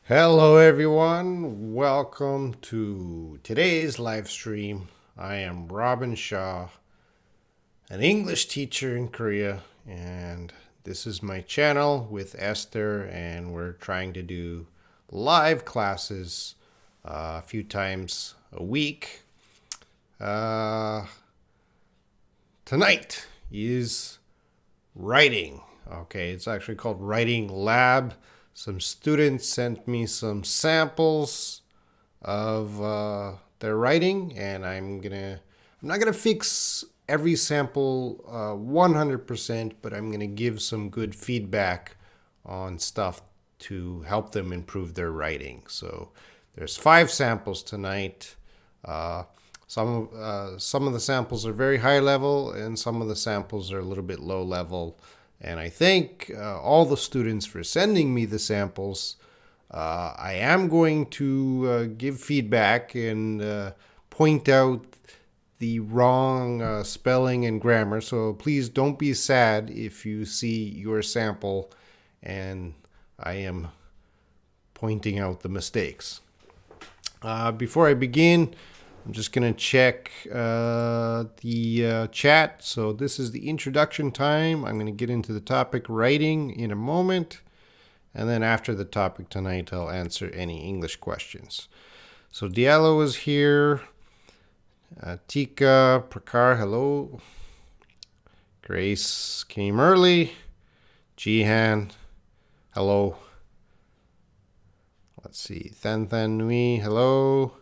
Hello, everyone. Welcome to today's live stream. I am Robin Shaw, an English teacher in Korea, and this is my channel with Esther, and we're trying to do live classes a few times a week. Tonight is writing. Okay, it's actually called Writing Lab. Some students sent me some samples of their writing, and I'm not gonna fix every sample 100%, but I'm gonna give some good feedback on stuff to help them improve their writing. So there's 5 samples tonight. Uh, some of the samples are very high level, and some of the samples are a little bit low level. And I thank all the students for sending me the samples. I am going to give feedback and point out the wrong spelling and grammar. So please don't be sad if you see your sample and I am pointing out the mistakes. Before I begin, I'm just going to check the chat. So this is the introduction time. I'm going to get into the topic writing in a moment. And then after the topic tonight, I'll answer any English questions. So Diallo is here. Tika, Prakar, hello. Grace came early. Jihan, hello. Let's see. Than Than Nui, hello.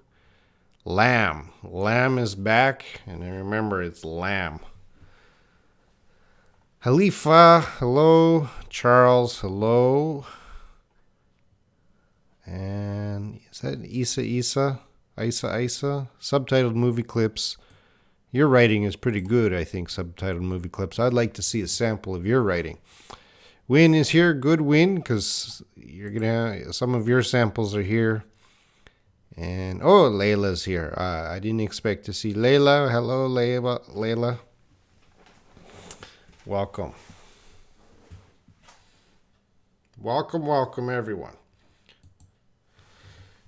Lamb. Lamb is back. And remember, it's lamb. Halifa, hello. Charles, hello. And is that Isa? Isa, subtitled movie clips. Your writing is pretty good, I think, subtitled movie clips. I'd like to see a sample of your writing. Win is here. Good, Win, because you're gonna some of your samples are here. And oh, Layla's here. I didn't expect to see Layla. Hello, Layla. Welcome. Welcome, everyone.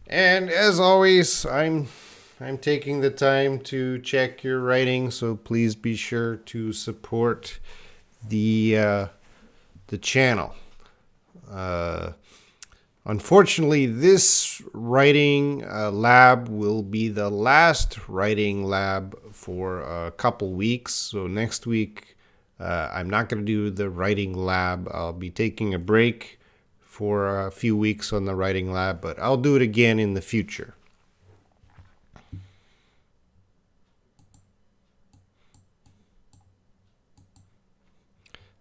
And as always, I'm taking the time to check your writing, so please be sure to support the channel. Unfortunately, this writing lab will be the last writing lab for a couple weeks. So next week, I'm not going to do the writing lab. I'll be taking a break for a few weeks on the writing lab, but I'll do it again in the future.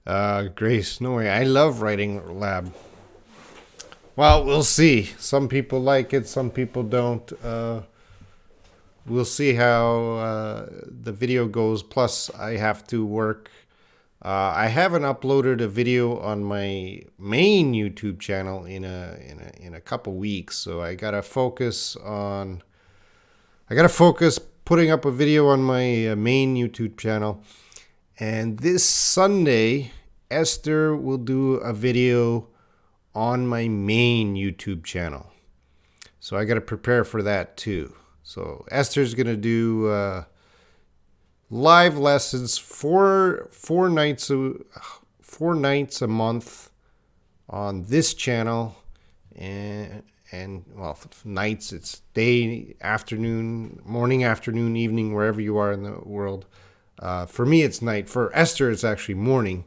Grace, no way. I love writing lab. Well, we'll see. Some people like it, some people don't. We'll see how the video goes. Plus, I have to work. I haven't uploaded a video on my main YouTube channel in a couple weeks, so I gotta focus putting up a video on my main YouTube channel. And this Sunday, Esther will do a video on my main YouTube channel. So I got to prepare for that too. So Esther's going to do live lessons four nights a month on this channel, and well, nights, it's day, afternoon, morning, afternoon, evening, wherever you are in the world. For me, it's night. For Esther, it's actually morning.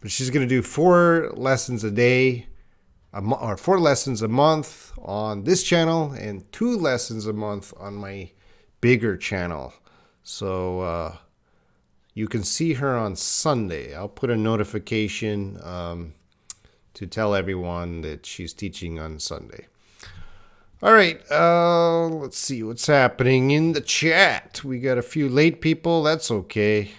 But she's going to do 4 lessons a day, or 4 lessons a month on this channel, and 2 lessons a month on my bigger channel. So you can see her on Sunday. I'll put a notification to tell everyone that she's teaching on Sunday. All right, let's see what's happening in the chat. We got a few late people. That's okay.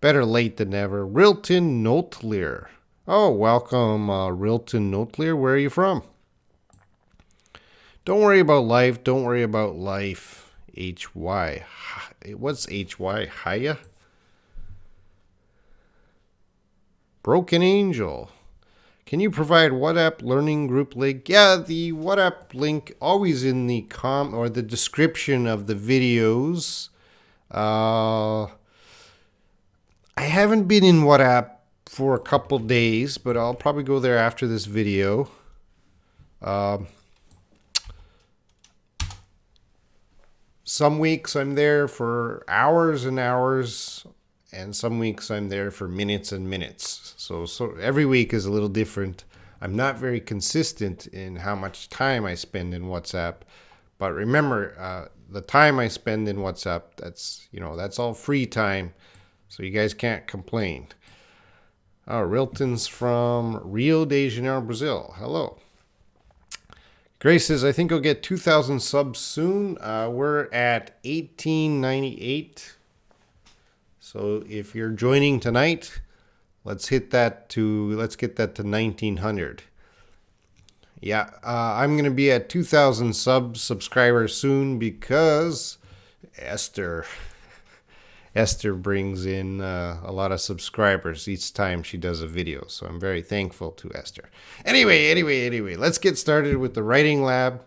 Better late than never. Rilton Notelier. Oh, welcome, Rilton Notelier. Where are you from? Don't worry about life. Don't worry about life. HY. What's HY? Haya? Broken Angel. Can you provide WhatsApp learning group link? Yeah, the WhatsApp link always in the or the description of the videos. I haven't been in WhatsApp for a couple days, but I'll probably go there after this video. Some weeks I'm there for hours and hours, and some weeks I'm there for minutes and minutes. So every week is a little different. I'm not very consistent in how much time I spend in WhatsApp, but remember, the time I spend in WhatsApp, that's all free time, so you guys can't complain. Oh, Rilton's from Rio de Janeiro, Brazil. Hello. Grace says, I think I'll get 2,000 subs soon. We're at 1898. So if you're joining tonight, let's get that to 1900. Yeah, I'm going to be at 2,000 subscribers soon because Esther brings in a lot of subscribers each time she does a video. So I'm very thankful to Esther. Anyway, let's get started with the writing lab.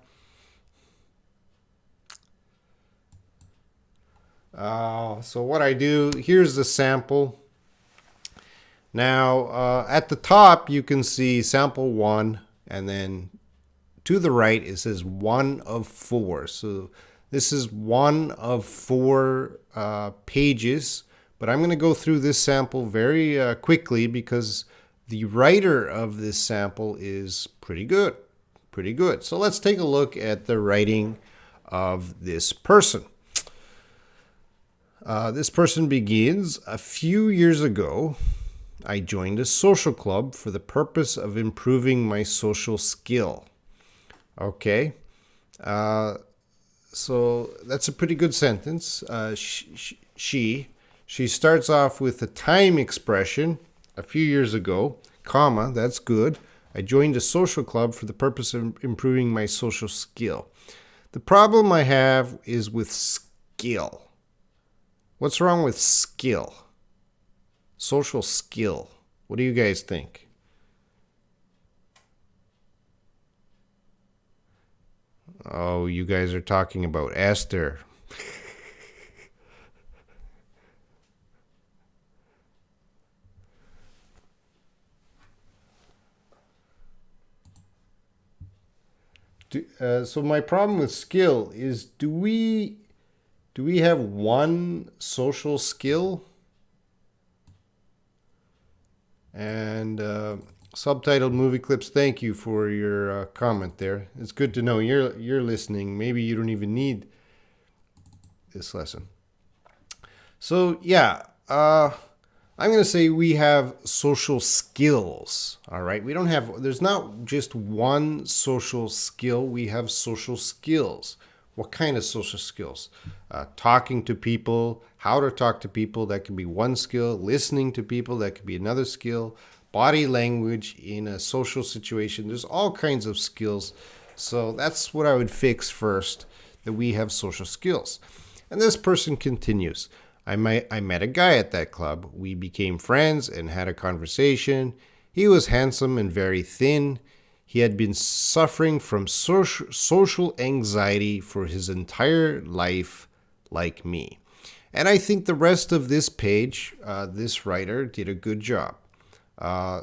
So what I do, here's the sample. Now, at the top, you can see sample 1, and then to the right, it says 1 of 4. So this is 1 of 4 pages, but I'm going to go through this sample very quickly because the writer of this sample is pretty good. So let's take a look at the writing of this person. This person begins, a few years ago, I joined a social club for the purpose of improving my social skill. Okay. So that's a pretty good sentence. She starts off with a time expression, a few years ago, comma, that's good. I joined a social club for the purpose of improving my social skill. The problem I have is with skill. What's wrong with skill? Social skill. What do you guys think? Oh, you guys are talking about Esther. So my problem with skill is, do we have one social skill? And subtitled movie clips, thank you for your comment there. It's good to know you're listening. Maybe you don't even need this lesson. So yeah, I'm going to say we have social skills. All right, there's not just one social skill. We have social skills. What kind of social skills? Talking to people, how to talk to people, that can be one skill. Listening to people, that could be another skill. Body language in a social situation. There's all kinds of skills. So that's what I would fix first, that we have social skills. And this person continues. I met a guy at that club. We became friends and had a conversation. He was handsome and very thin. He had been suffering from social anxiety for his entire life, like me. And I think the rest of this page, this writer did a good job.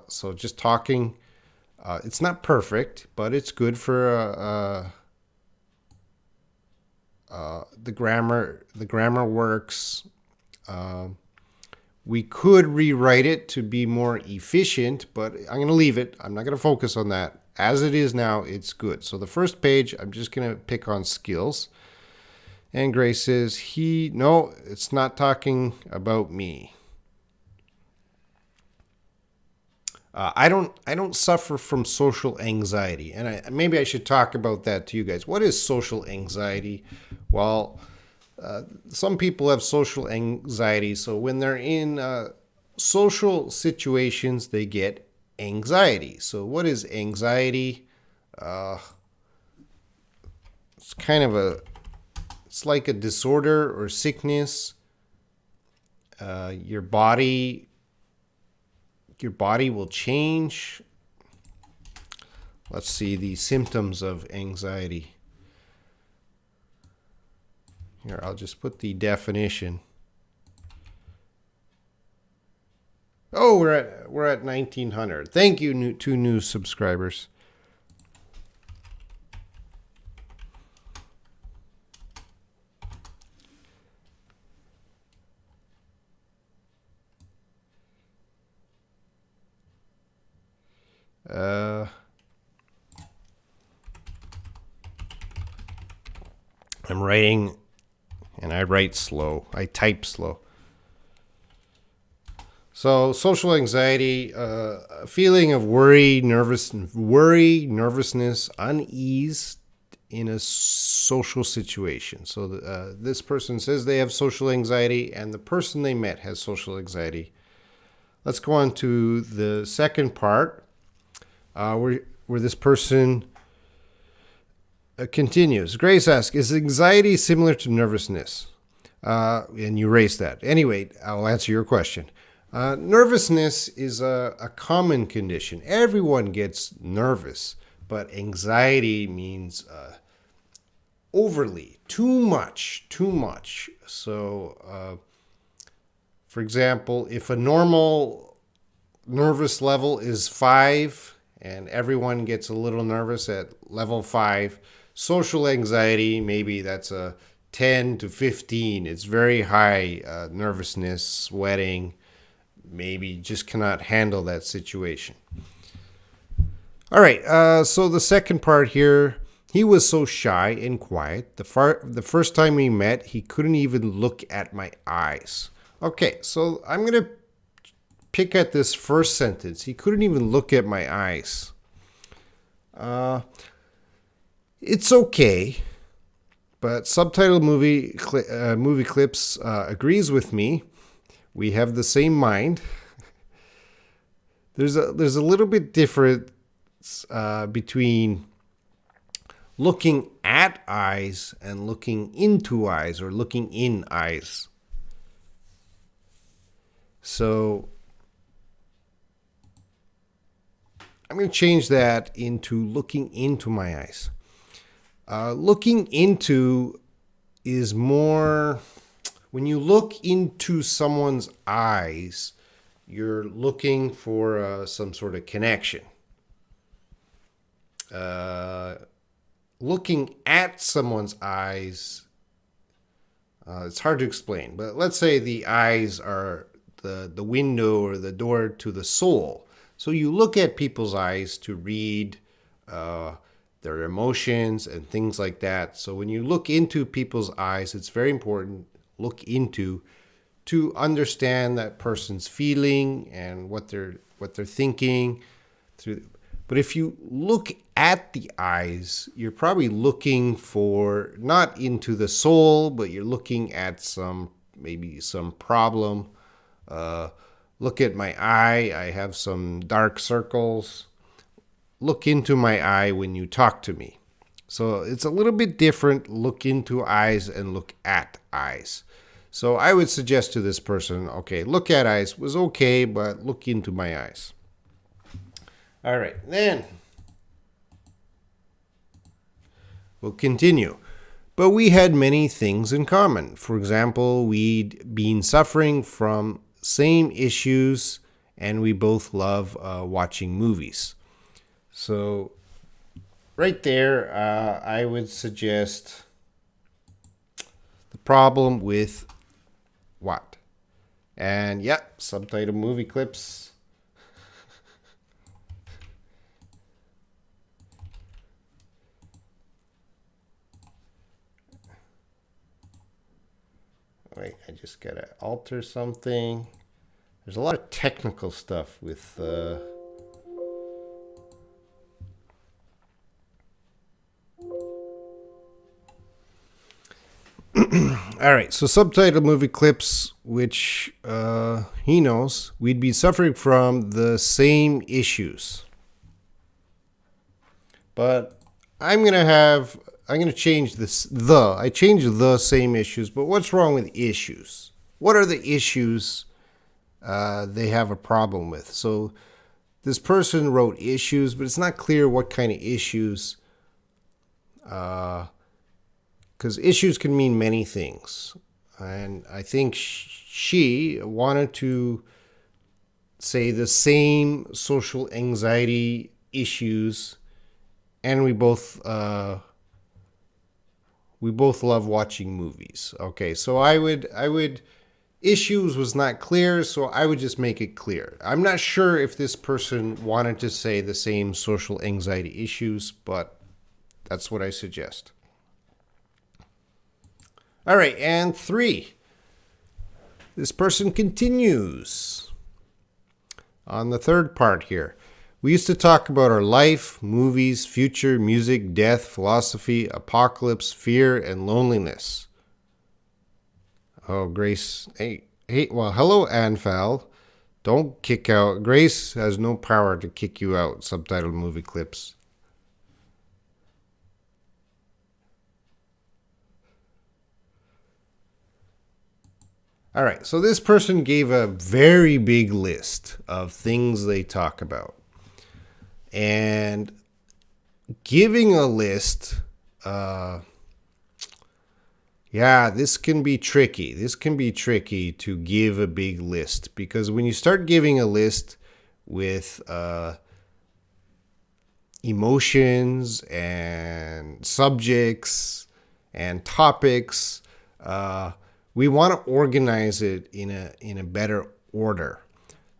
So just talking, it's not perfect, but it's good for the grammar. The grammar works. We could rewrite it to be more efficient, but I'm going to leave it. I'm not going to focus on that. As it is now, it's good. So the first page, I'm just going to pick on skills. And Grace says, no, it's not talking about me. I don't suffer from social anxiety. And maybe I should talk about that to you guys. What is social anxiety? Well, some people have social anxiety. So when they're in social situations, they get anxiety. So what is anxiety? It's like a disorder or sickness. Your body will change. Let's see the symptoms of anxiety. Here, I'll just put the definition. Oh, we're at 1900. Thank you, two new subscribers. I'm writing, and I write slow. I type slow. So, social anxiety, a feeling of worry, nervousness, unease in a social situation. So, this person says they have social anxiety, and the person they met has social anxiety. Let's go on to the second part, where this person continues. Grace asks, is anxiety similar to nervousness? And you raised that. Anyway, I'll answer your question. Nervousness is a common condition. Everyone gets nervous, but anxiety means overly, too much. So, for example, if a normal nervous level is 5 and everyone gets a little nervous at level 5, social anxiety, maybe that's a 10 to 15. It's very high nervousness, sweating, maybe just cannot handle that situation. All right, so the second part here, he was so shy and quiet. The first time we met, he couldn't even look at my eyes. Okay, so I'm going to pick at this first sentence. He couldn't even look at my eyes. It's okay, but Subtitled Movie Clips agrees with me. We have the same mind. There's a little bit difference between looking at eyes and looking into eyes, or looking in eyes. So I'm going to change that into looking into my eyes. Looking into is more, when you look into someone's eyes, you're looking for some sort of connection. Looking at someone's eyes, it's hard to explain, but let's say the eyes are the window or the door to the soul. So you look at people's eyes to read their emotions and things like that. So when you look into people's eyes, it's very important, look into, to understand that person's feeling and what they're thinking. But if you look at the eyes, you're probably looking for, not into the soul, but you're looking at maybe some problem. Look at my eye. I have some dark circles. Look into my eye when you talk to me. So it's a little bit different, look into eyes and look at eyes. So I would suggest to this person, okay, look at eyes was okay, but look into my eyes. All right, then we'll continue. But we had many things in common. For example, we'd been suffering from same issues, and we both love watching movies. So right there, I would suggest the problem with what? And subtitle movie clips. Wait, I just gotta alter something. There's a lot of technical stuff with all right, so subtitle movie clips, which he knows, we'd be suffering from the same issues. But I'm gonna change this. I changed the same issues, but what's wrong with issues? What are the issues they have a problem with? So this person wrote issues, but it's not clear what kind of issues. Because issues can mean many things. And I think she wanted to say the same social anxiety issues, and we both love watching movies. Okay, so I would issues was not clear, so I would just make it clear. I'm not sure if this person wanted to say the same social anxiety issues, but that's what I suggest. All right, and 3. This person continues on the third part here. We used to talk about our life, movies, future, music, death, philosophy, apocalypse, fear, and loneliness. Oh, Grace. Hey, well, hello, Anfal. Don't kick out. Grace has no power to kick you out, subtitled movie clips. All right, so this person gave a very big list of things they talk about. And giving a list, this can be tricky. This can be tricky to give a big list, because when you start giving a list with emotions and subjects and topics, we want to organize it in a better order.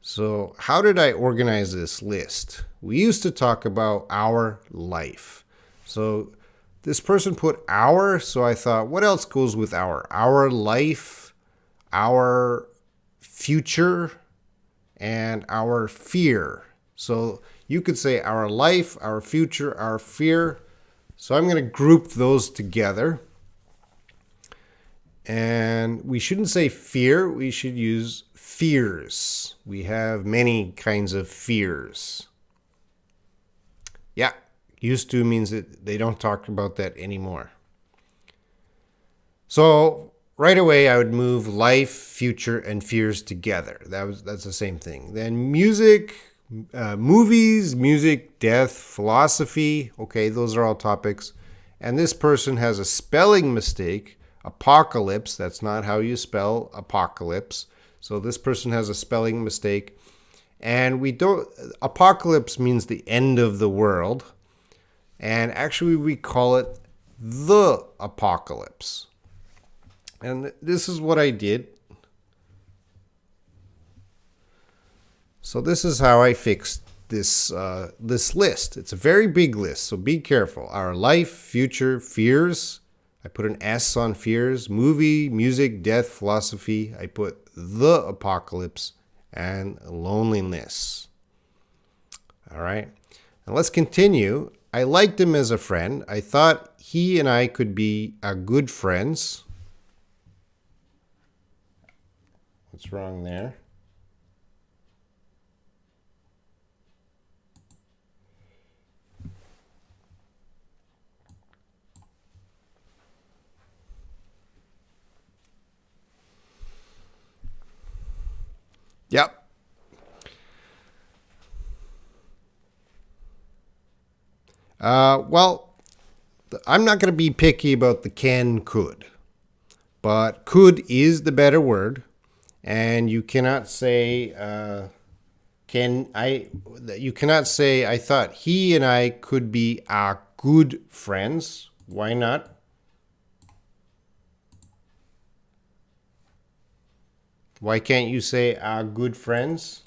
So how did I organize this list? We used to talk about our life. So this person put our, so I thought, what else goes with our? Our life, our future, and our fear. So you could say our life, our future, our fear. So I'm going to group those together. And we shouldn't say fear, we should use fears. We have many kinds of fears. Yeah, used to means that they don't talk about that anymore. So right away I would move life, future, and fears together. That's the same thing. Then music, movies, music, death, philosophy. Okay, those are all topics. And this person has a spelling mistake. Apocalypse, that's not how you spell apocalypse. So this person has a spelling mistake. And apocalypse means the end of the world. And actually we call it the apocalypse. And this is what I did. So this is how I fixed this list. It's a very big list, so be careful. Our life, future, fears. I put an S on fears. Movie, music, death, philosophy. I put the apocalypse, and loneliness. All right. And let's continue. I liked him as a friend. I thought he and I could be good friends. What's wrong there? Yep. Well, I'm not going to be picky about the can, could. But could is the better word. And you cannot say, you cannot say, I thought he and I could be good friends. Why not? Why can't you say good friends?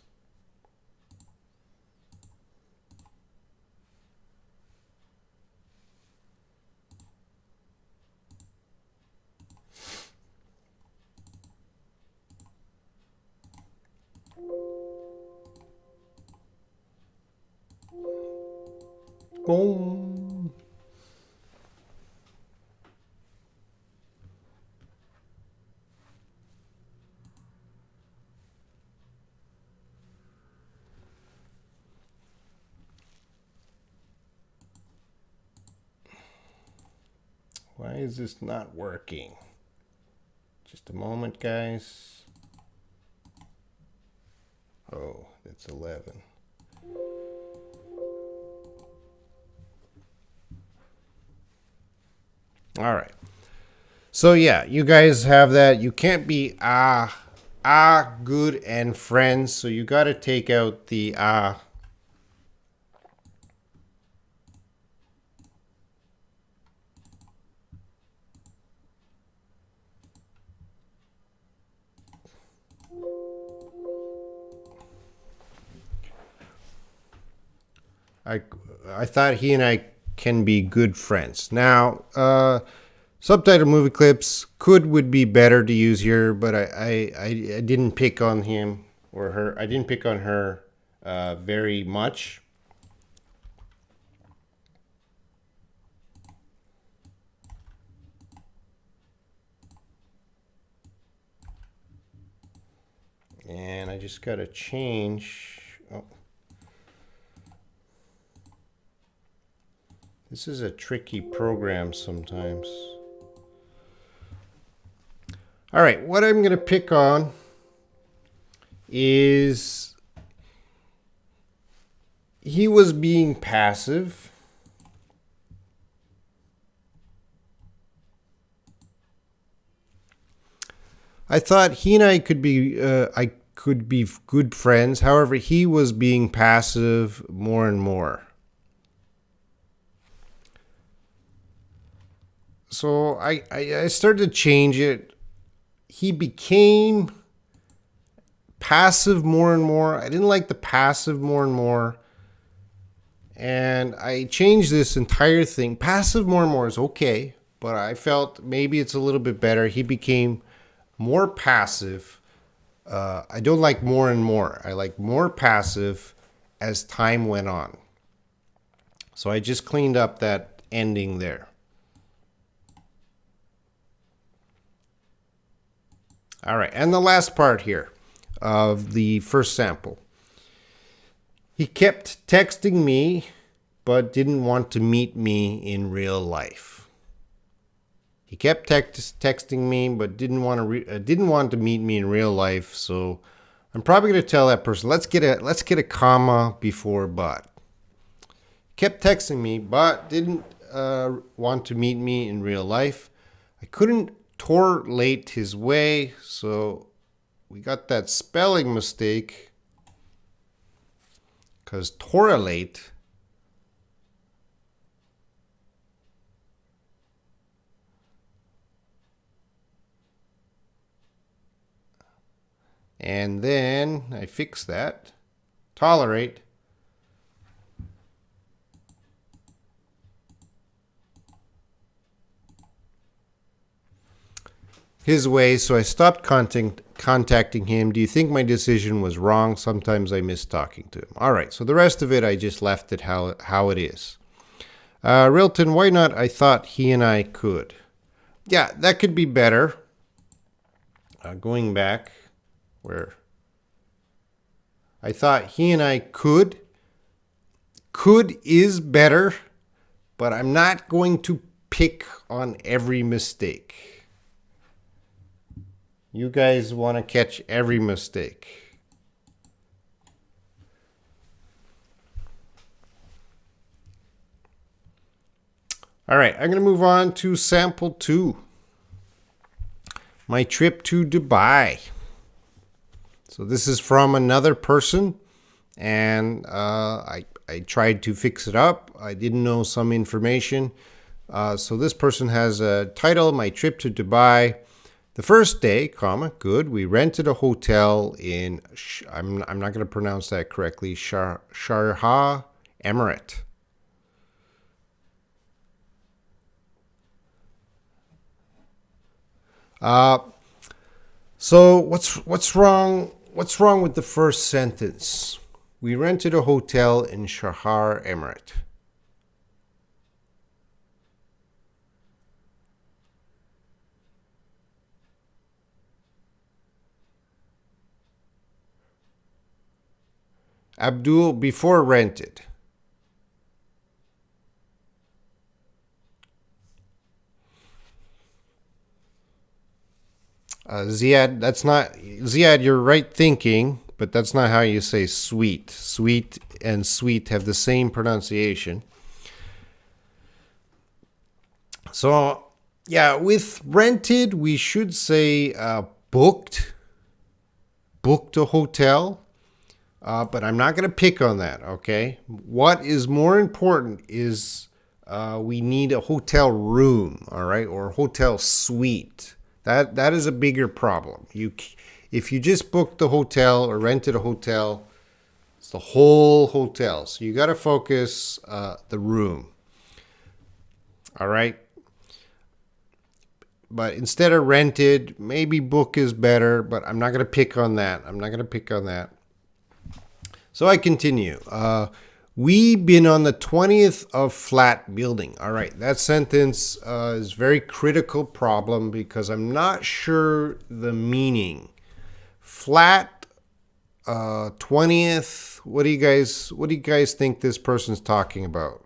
Boom. Why is this not working? Just a moment, guys. Oh, that's 11. All right. So yeah, you guys have that. You can't be good and friends. So you got to take out the I I thought he and I can be good friends. Now, subtitle movie clips would be better to use here, but I didn't pick on him or her. I didn't pick on her very much. And I just got to change. Oh. This is a tricky program sometimes. All right, what I'm going to pick on is he was being passive. I thought he and I could be good friends. However, he was being passive more and more. So I started to change it. He became passive more and more. I didn't like the passive more and more. And I changed this entire thing. Passive more and more is okay, but I felt maybe it's a little bit better. He became more passive. I don't like more and more. I like more passive as time went on. So I just cleaned up that ending there. All right, and the last part here of the first sample. He kept texting me, but didn't want to meet me in real life. He kept texting me, but didn't want to meet me in real life. So I'm probably going to tell that person, let's get a comma before but. Kept texting me, but didn't want to meet me in real life. I couldn't torrelate his way, so we got that spelling mistake because torrelate and then I fixed that. Tolerate. His way, so I stopped contacting him. Do you think my decision was wrong? Sometimes I miss talking to him. All right, so the rest of it, I just left it how it is. Rilton, why not? I thought he and I could. Yeah, that could be better. Going back, where I thought he and I could. Could is better, but I'm not going to pick on every mistake. You guys want to catch every mistake. All right, I'm going to move on to sample 2. My trip to Dubai. So this is from another person, and I tried to fix it up. I didn't know some information. So this person has a title, My Trip to Dubai. The first day, good. We rented a hotel in, I'm not going to pronounce that correctly, Sharjah Emirate. So what's wrong? What's wrong with the first sentence? We rented a hotel in Sharjah Emirate. Abdul, before rented. Ziad, that's not, Ziad, you're right thinking, but that's not how you say sweet. Sweet and sweet have the same pronunciation. So Yeah, with rented, we should say booked a hotel. But I'm not going to pick on that, okay? What is more important is we need a hotel room, all right, or a hotel suite. That is a bigger problem. If you just booked the hotel or rented a hotel, it's the whole hotel. So you got to focus the room, all right? But instead of rented, maybe book is better, but I'm not going to pick on that. I'm not going to pick on that. So I continue. We been on the 20th of flat building. All right, that sentence is very critical problem because I'm not sure the meaning. Flat 20th. What do you guys think this person's talking about?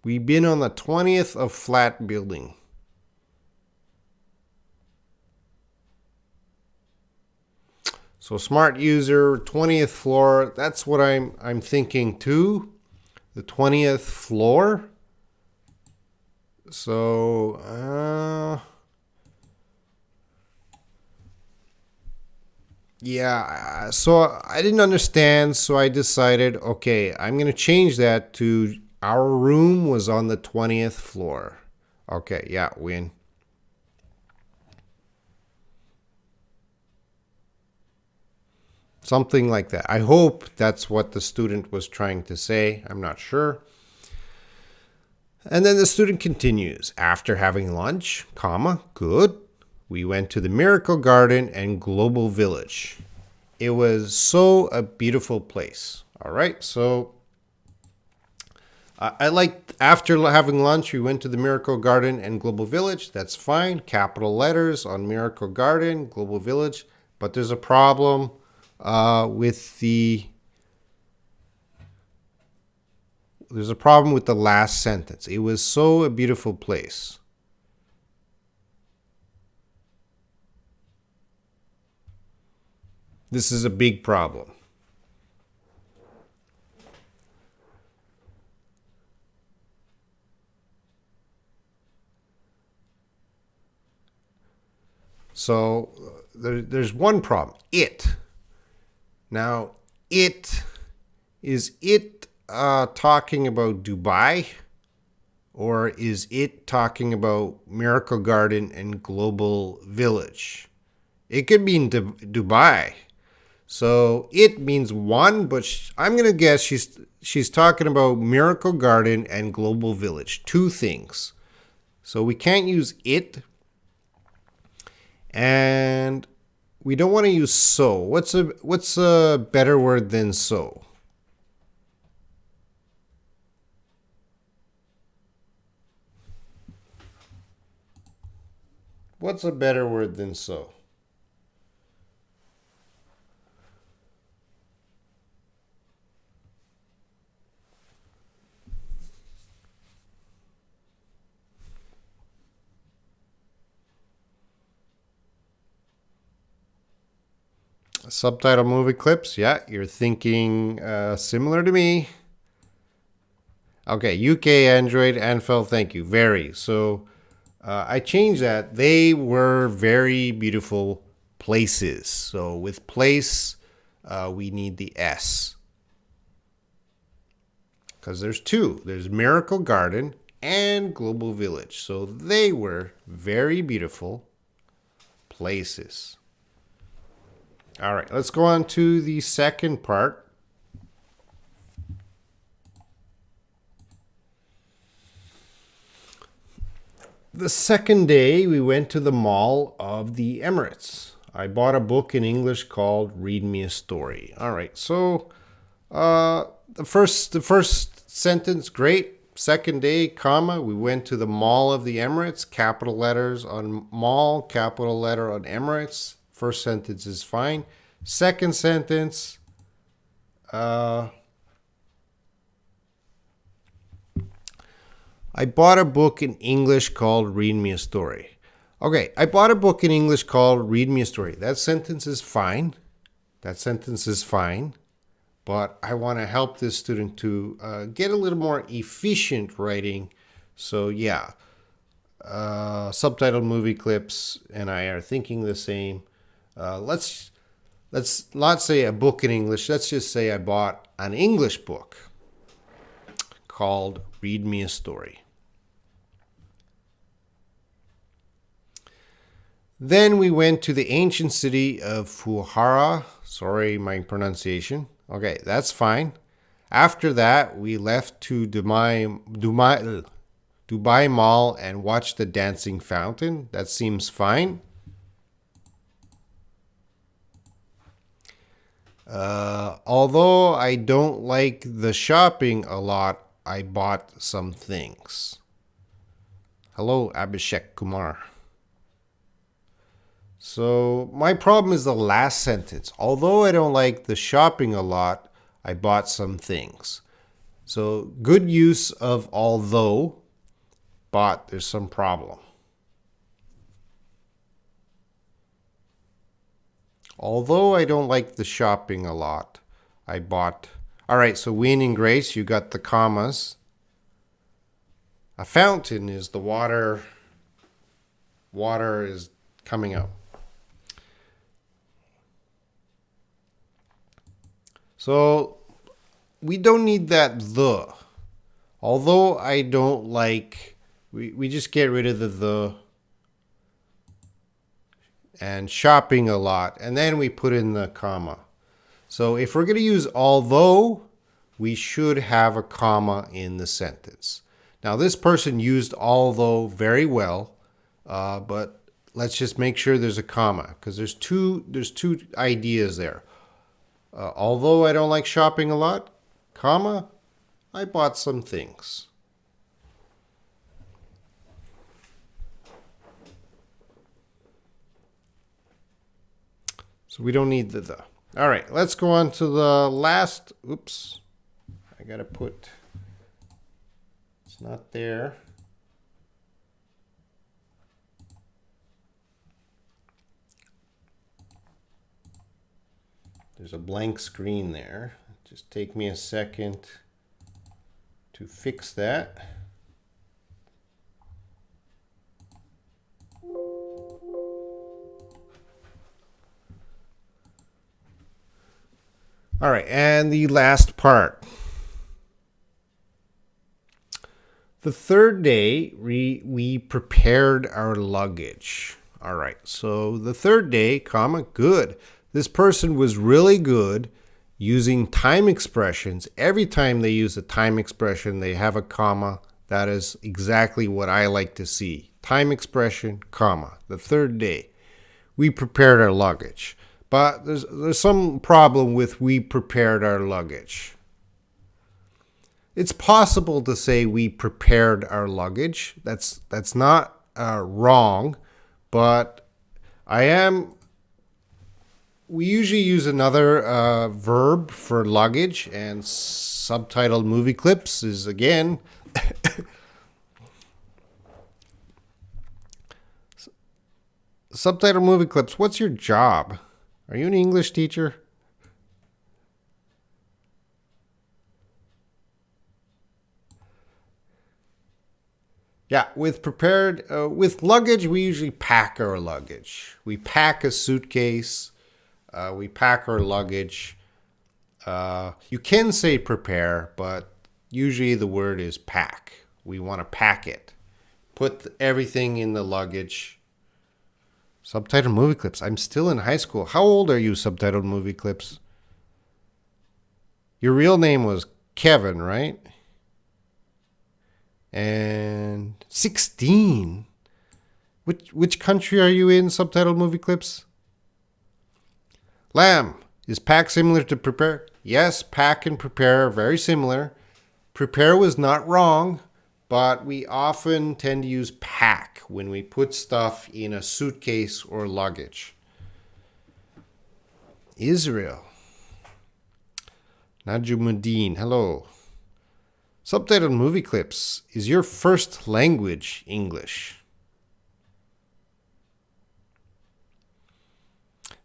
We've been on the 20th of flat building. So smart user, 20th floor. That's what I'm thinking too. The 20th floor. So yeah, so I didn't understand, so I decided, okay, I'm going to change that to our room was on the 20th floor. Okay, yeah, win. Something like that. I hope that's what the student was trying to say. I'm not sure. And then the student continues. After having lunch, comma, good. We went to the Miracle Garden and Global Village. It was so a beautiful place. All right, so I like after having lunch, we went to the Miracle Garden and Global Village. That's fine. Capital letters on Miracle Garden, Global Village. But there's a problem with the last sentence. It was so a beautiful place. This is a big problem. So there's one problem. It. Now, is it talking about Dubai? Or is it talking about Miracle Garden and Global Village? It could mean Dubai. So it means one, but I'm going to guess she's talking about Miracle Garden and Global Village. Two things. So we can't use it. And we don't want to use so. What's a better word than so? What's a better word than so? Subtitle movie clips. Yeah, you're thinking similar to me. Okay, UK, Android, Anfeld, thank you. Very. So I changed that. They were very beautiful places. So with place, we need the S. Because there's two. There's Miracle Garden and Global Village. So they were very beautiful places. All right, let's go on to the second part. The second day, we went to the Mall of the Emirates. I bought a book in English called Read Me a Story. All right, so the first sentence, great. Second day, comma, we went to the Mall of the Emirates. Capital letters on Mall, capital letter on Emirates. First sentence is fine. Second sentence, I bought a book in English called Read Me a Story. Okay, I bought a book in English called Read Me a Story. That sentence is fine. That sentence is fine, but I want to help this student to get a little more efficient writing. So yeah, subtitled movie clips and I are thinking the same. Let's not say a book in English. Let's just say I bought an English book called Read Me a Story. Then we went to the ancient city of Fuhara. Sorry, my pronunciation. Okay, that's fine. After that, we left to Dubai Mall and watched the dancing fountain. That seems fine. Although I don't like the shopping a lot, I bought some things. Hello, Abhishek Kumar. So my problem is the last sentence. Although I don't like the shopping a lot, I bought some things. So good use of although, but there's some problem. Although I don't like the shopping a lot, I bought. All right, so Win and Grace, you got the commas. A fountain is the water. Water is coming out. So we don't need that the. Although I don't like, we just get rid of the and shopping a lot, and then we put in the comma. So if we're going to use although, we should have a comma in the sentence. Now this person used although very well, but let's just make sure there's a comma because there's two ideas there. Although I don't like shopping a lot, comma, I bought some things. So we don't need the. All right, let's go on to the last. Oops, I gotta put. It's not there. There's a blank screen there. Just take me a second to fix that. All right, and the last part. The third day, we prepared our luggage. All right, so the third day, comma, good. This person was really good using time expressions. Every time they use a time expression, they have a comma. That is exactly what I like to see. Time expression, comma. The third day, we prepared our luggage. But there's some problem with we prepared our luggage. It's possible to say we prepared our luggage. That's not wrong, but we usually use another verb for luggage, and subtitled movie clips is again. Subtitled movie clips, what's your job? Are you an English teacher? Yeah, with luggage, we usually pack our luggage. We pack a suitcase. We pack our luggage. You can say prepare, but usually the word is pack. We want to pack it. Put everything in the luggage. Subtitled movie clips. I'm still in high school. How old are you, subtitled movie clips? Your real name was Kevin, right? And 16. Which country are you in, subtitled movie clips? Lamb. Is pack similar to prepare? Yes, pack and prepare are very similar. Prepare was not wrong, but we often tend to use pack when we put stuff in a suitcase or luggage. Israel. Najumuddin, hello. Subtitled movie clips. Is your first language English?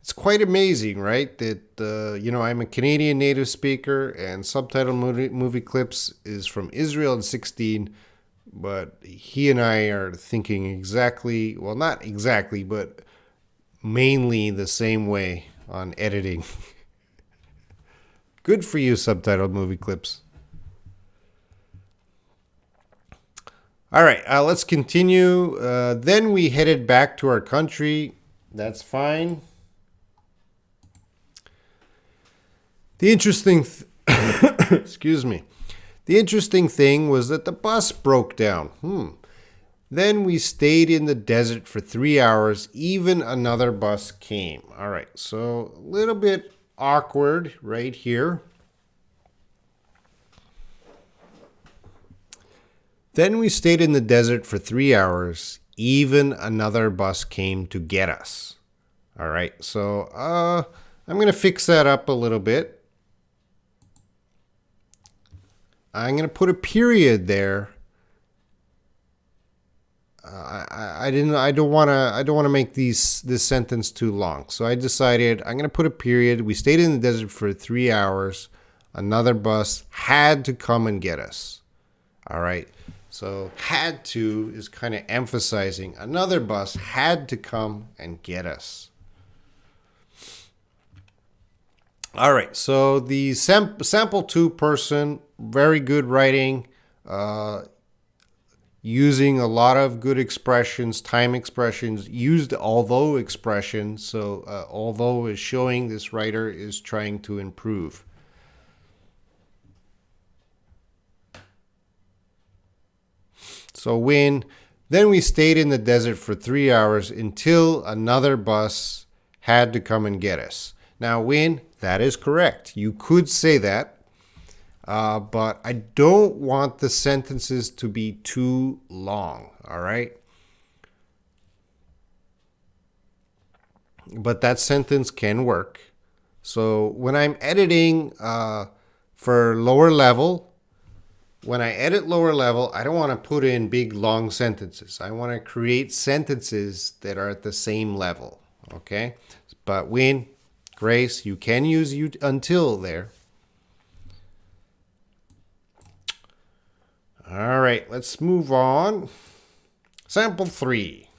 It's quite amazing, right? That, I'm a Canadian native speaker and subtitle movie clips is from Israel in 16, but he and I are thinking exactly, well, not exactly, but mainly the same way on editing. Good for you, subtitled movie clips. All right, let's continue. Then we headed back to our country. That's fine. The interesting, excuse me. The interesting thing was that the bus broke down. Then we stayed in the desert for 3 hours. Even another bus came. All right, so a little bit awkward right here. Then we stayed in the desert for 3 hours. Even another bus came to get us. All right, so I'm going to fix that up a little bit. I'm going to put a period there. I don't want to make this sentence too long. So I decided I'm going to put a period. We stayed in the desert for 3 hours. Another bus had to come and get us. All right. So had to is kind of emphasizing another bus had to come and get us. All right. So the sample 2 person, very good writing, using a lot of good expressions, time expressions, used although expressions. So although is showing this writer is trying to improve. So then we stayed in the desert for 3 hours until another bus had to come and get us. Now, that is correct. You could say that, but I don't want the sentences to be too long, all right? But that sentence can work. So when I'm editing for lower level, when I edit lower level, I don't want to put in big, long sentences. I want to create sentences that are at the same level, okay? But Grace, you can use until there. All right, let's move on. Sample 3.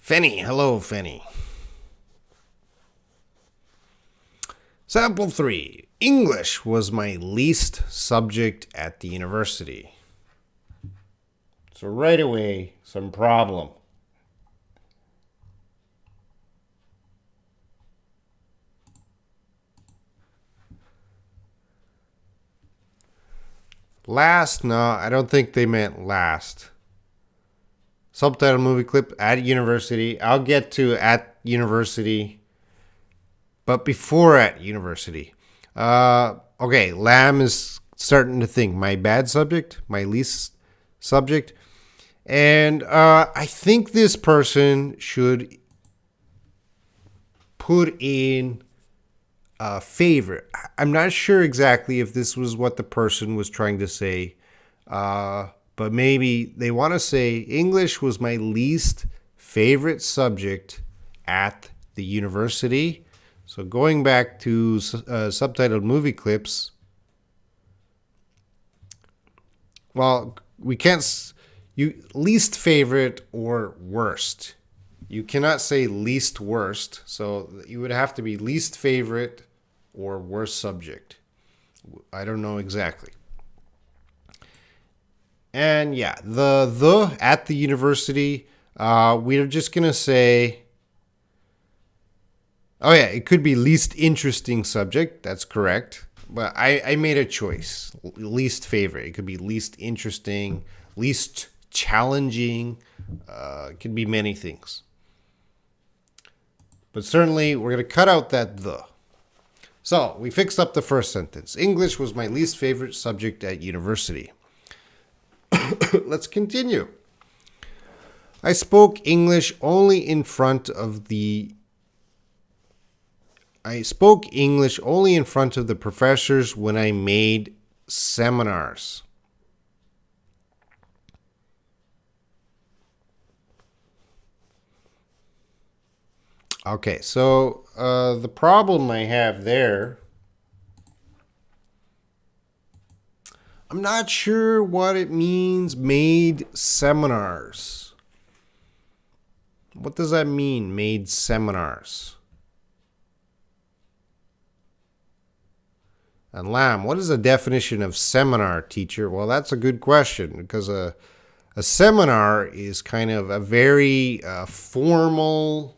Fenny, hello, Fenny. Sample 3. English was my least subject at the university. So right away, some problem. Last? No, I don't think they meant last. Subtitle movie clip at university. I'll get to at university. But before at university. Okay, Lamb is starting to think my bad subject, my least subject. And I think this person should put in a favorite. I'm not sure exactly if this was what the person was trying to say. But maybe they want to say English was my least favorite subject at the university. So going back to subtitled movie clips, well, we can't, least favorite or worst. You cannot say least worst, so you would have to be least favorite or worst subject. I don't know exactly. And yeah, the at the university, we're just going to say, oh yeah, it could be least interesting subject. That's correct. But I made a choice. Least favorite. It could be least interesting, least challenging. It could be many things. But certainly we're going to cut out that the. So we fixed up the first sentence. English was my least favorite subject at university. Let's continue. I spoke English only in front of the professors when I made seminars. Okay, so the problem I have there, I'm not sure what it means, made seminars. What does that mean, made seminars? And Lamb, what is the definition of seminar, teacher? Well, that's a good question because a seminar is kind of a very formal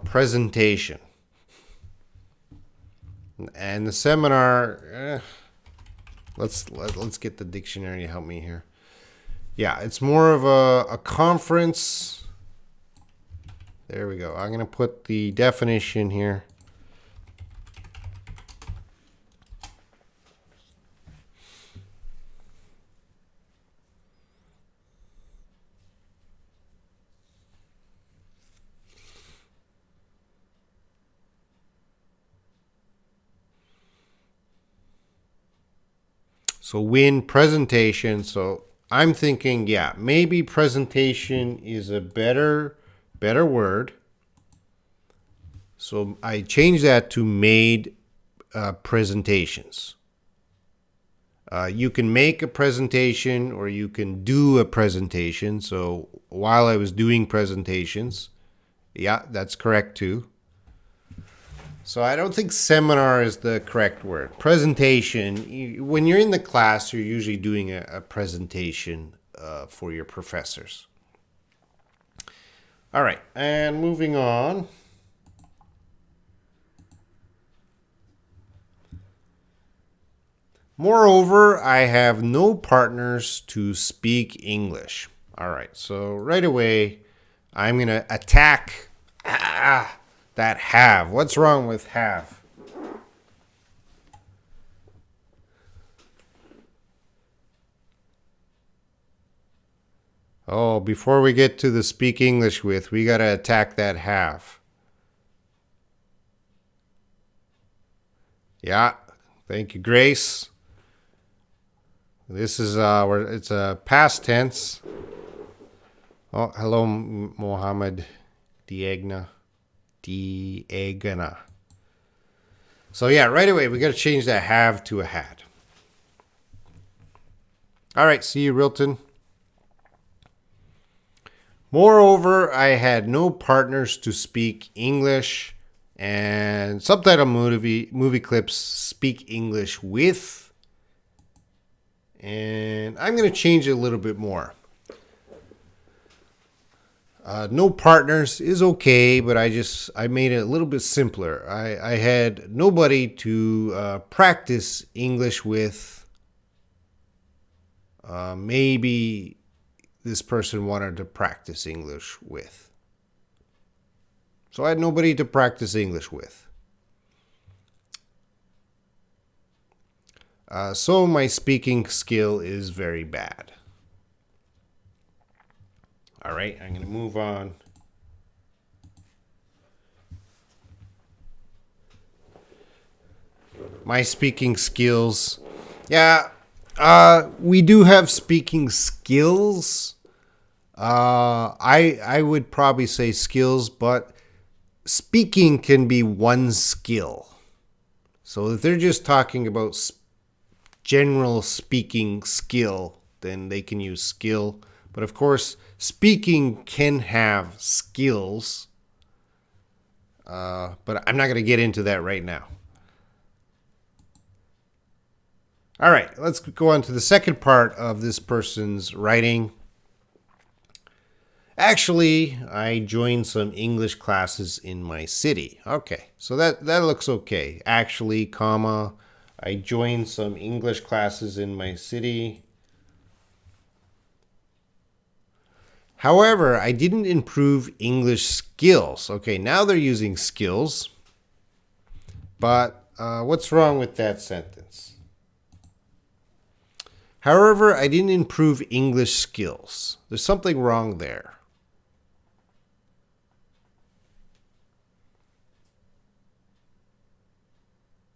presentation. And the seminar, let's get the dictionary to help me here. Yeah, it's more of a conference. There we go. I'm going to put the definition here. So win presentation. So I'm thinking, yeah, maybe presentation is a better word. So I changed that to made presentations. You can make a presentation or you can do a presentation. So while I was doing presentations, yeah, that's correct too. So I don't think seminar is the correct word. Presentation, when you're in the class, you're usually doing a presentation for your professors. All right, and moving on. Moreover, I have no partners to speak English. All right, so right away, I'm going to attack that have. What's wrong with have? Oh, before we get to the speak English with, we got to attack that have. Yeah, thank you, Grace. This is it's a past tense. Oh, hello, Mohammed Diegna. So yeah, right away we got to change that have to a had. All right, see you, Rilton. Moreover, I had no partners to speak English, and subtitle movie clips speak English with. And I'm going to change it a little bit more. No partners is okay, but I made it a little bit simpler. I had nobody to practice English with. Maybe this person wanted to practice English with. So I had nobody to practice English with. So my speaking skill is very bad. All right, I'm going to move on. My speaking skills. Yeah, we do have speaking skills. I would probably say skills, but speaking can be one skill. So if they're just talking about general speaking skill, then they can use skill. But of course, speaking can have skills. But I'm not going to get into that right now. All right, let's go on to the second part of this person's writing. Actually, I joined some English classes in my city. Okay, so that looks okay. Actually, comma, I joined some English classes in my city. However, I didn't improve English skills. Okay, now they're using skills. But what's wrong with that sentence? However, I didn't improve English skills. There's something wrong there.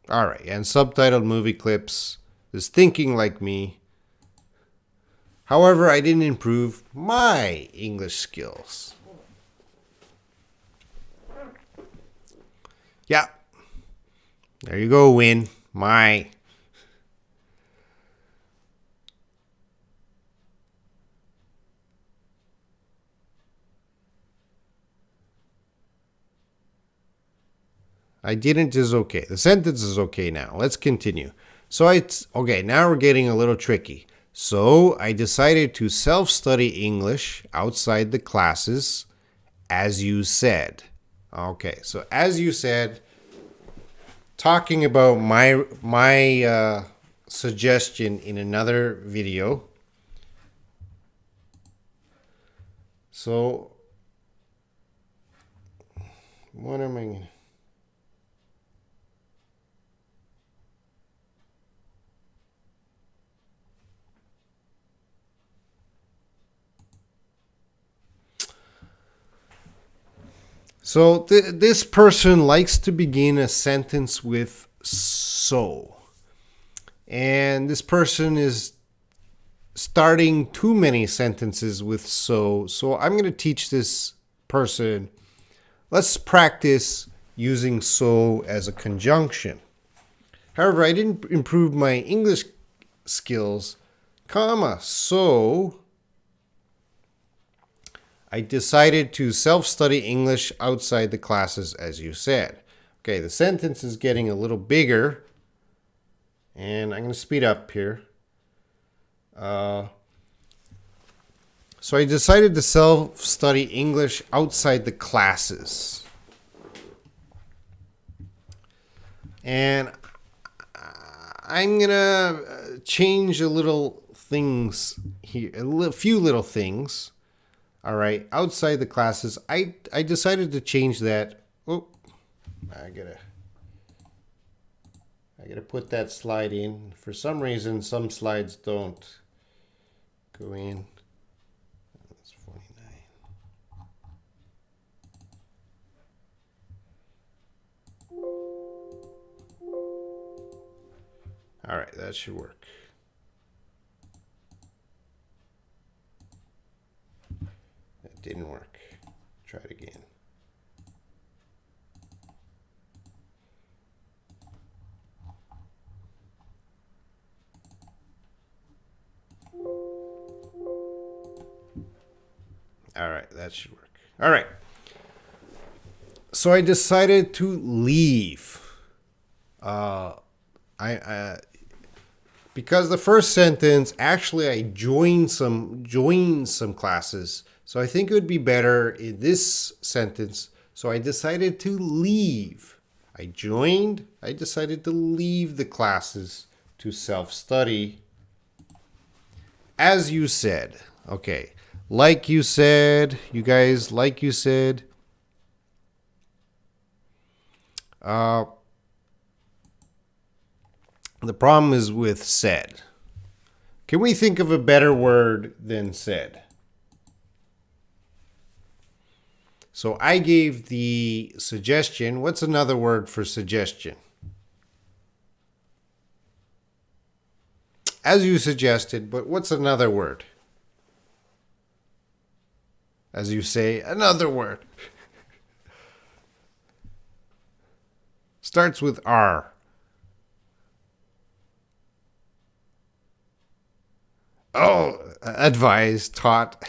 All right, and subtitled movie clips is thinking like me. However, I didn't improve my English skills. Yeah. There you go, Win. My. I didn't is okay. The sentence is okay now. Let's continue. So it's okay. Now we're getting a little tricky. So I decided to self-study English outside the classes, as you said. Okay. So as you said, talking about my suggestion in another video. So what am I? So this person likes to begin a sentence with so. And this person is starting too many sentences with so. So I'm going to teach this person. Let's practice using so as a conjunction. However, I didn't improve my English skills, comma, so I decided to self-study English outside the classes, as you said. Okay, the sentence is getting a little bigger, and I'm going to speed up here. So I decided to self-study English outside the classes. And I'm going to change a little things here, a few little things. All right, outside the classes, I decided to change that. Oh, I gotta put that slide in. For some reason, some slides don't go in. That's 49. All right, that should work. That didn't work. Try it again. All right, that should work. All right. So I decided to leave. Because the first sentence, actually I joined some classes. So I think it would be better in this sentence. So I decided to leave. I decided to leave the classes to self-study. As you said. Okay. Like you said, you guys, like you said. The problem is with said. Can we think of a better word than said? So I gave the suggestion. What's another word for suggestion? As you suggested, but what's another word? As you say, another word. Starts with R. Oh, advised, taught.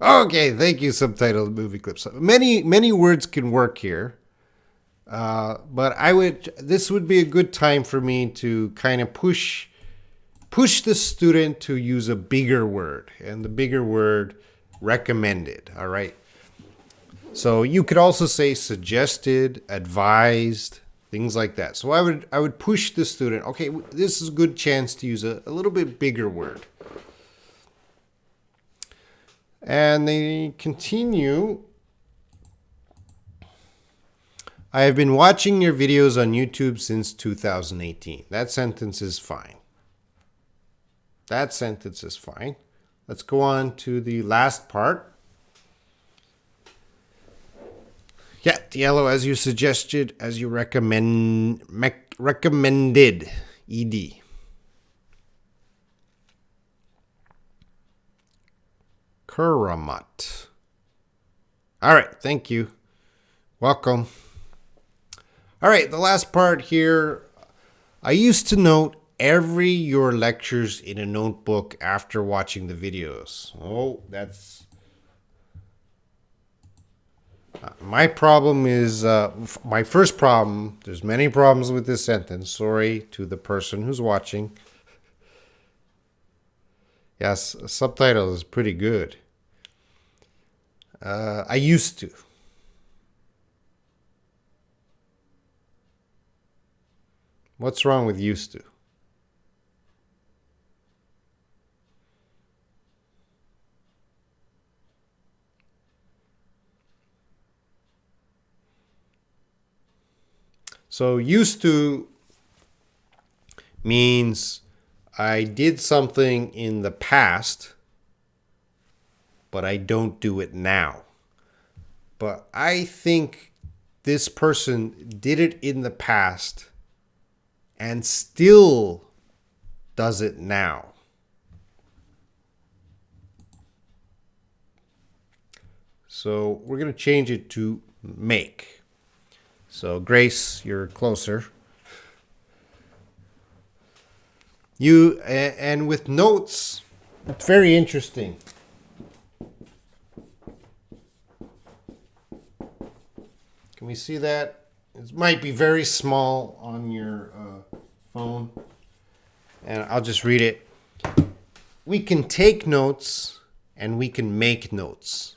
Okay, thank you, subtitled movie clips. Many words can work here. But this would be a good time for me to kind of push the student to use a bigger word, and the bigger word, recommended. All right. So you could also say suggested, advised, things like that. So I would push the student. Okay, this is a good chance to use a little bit bigger word. And they continue. I have been watching your videos on YouTube since 2018. That sentence is fine. That sentence is fine. Let's go on to the last part. Yeah, yellow, as you suggested, as you recommended, ed. Kuramat. All right, thank you. Welcome. All right, the last part here. I used to note every your lectures in a notebook after watching the videos. Oh, that's my problem is my first problem. There's many problems with this sentence. Sorry to the person who's watching. Yes, subtitle is pretty good. I used to. What's wrong with used to? So used to means I did something in the past, but I don't do it now. But I think this person did it in the past and still does it now. So we're going to change it to make. So Grace, you're closer. And with notes, it's very interesting. Can we see that? It might be very small on your phone. And I'll just read it. We can take notes and we can make notes.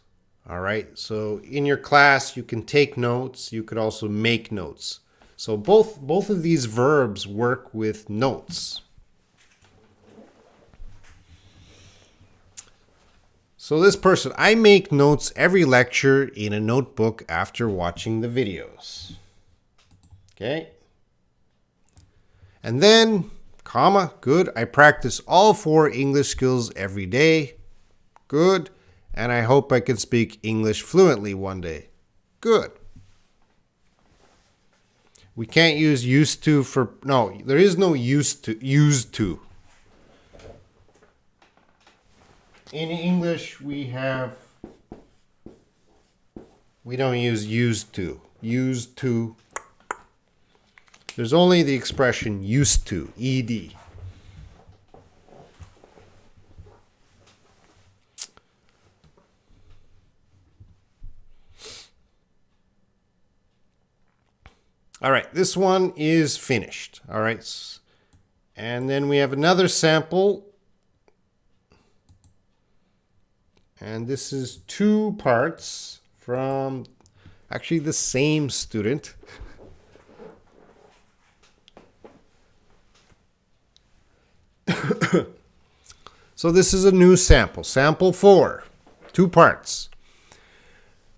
All right. So in your class, you can take notes. You could also make notes. So both of these verbs work with notes. So this person, I make notes every lecture in a notebook after watching the videos. Okay. And then, comma, good. I practice all 4 English skills every day. Good. And I hope I can speak English fluently one day. Good. We can't use used to for, no, there is no used to. In English, we don't use used to. Used to. There's only the expression used to, ed. All right, this one is finished. All right. And then we have another sample. And this is 2 parts from actually the same student. So this is a new sample. Sample 4, 2 parts.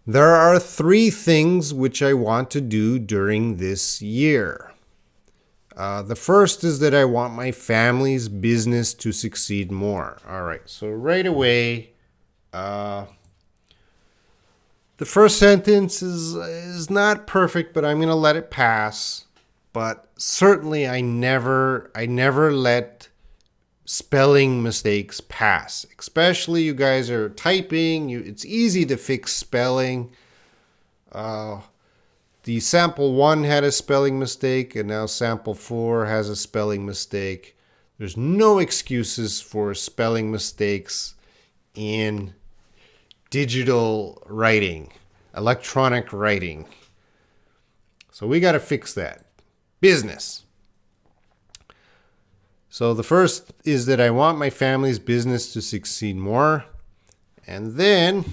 There are 3 things which I want to do during this year. The first is that I want my family's business to succeed more. All right, so right away, the first sentence is not perfect, but I'm going to let it pass. But certainly I never let spelling mistakes pass. Especially you guys are typing. It's easy to fix spelling. The sample 1 had a spelling mistake, and now sample 4 has a spelling mistake. There's no excuses for spelling mistakes in digital writing, electronic writing. So we got to fix that. Business. So the first is that I want my family's business to succeed more. And then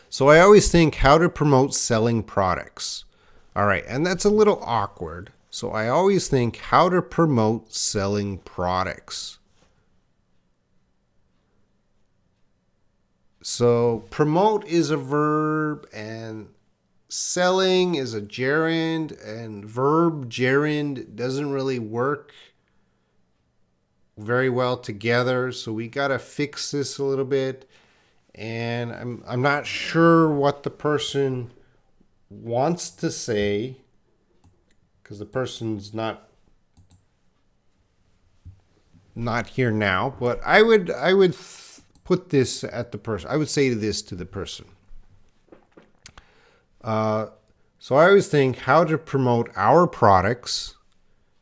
so I always think how to promote selling products. All right, and that's a little awkward. So I always think how to promote selling products. So promote is a verb and selling is a gerund, and verb gerund doesn't really work very well together. So we got to fix this a little bit. And I'm not sure what the person wants to say, because the person's not here now. But I would put this at the person. I would say this to the person. So I always think how to promote our products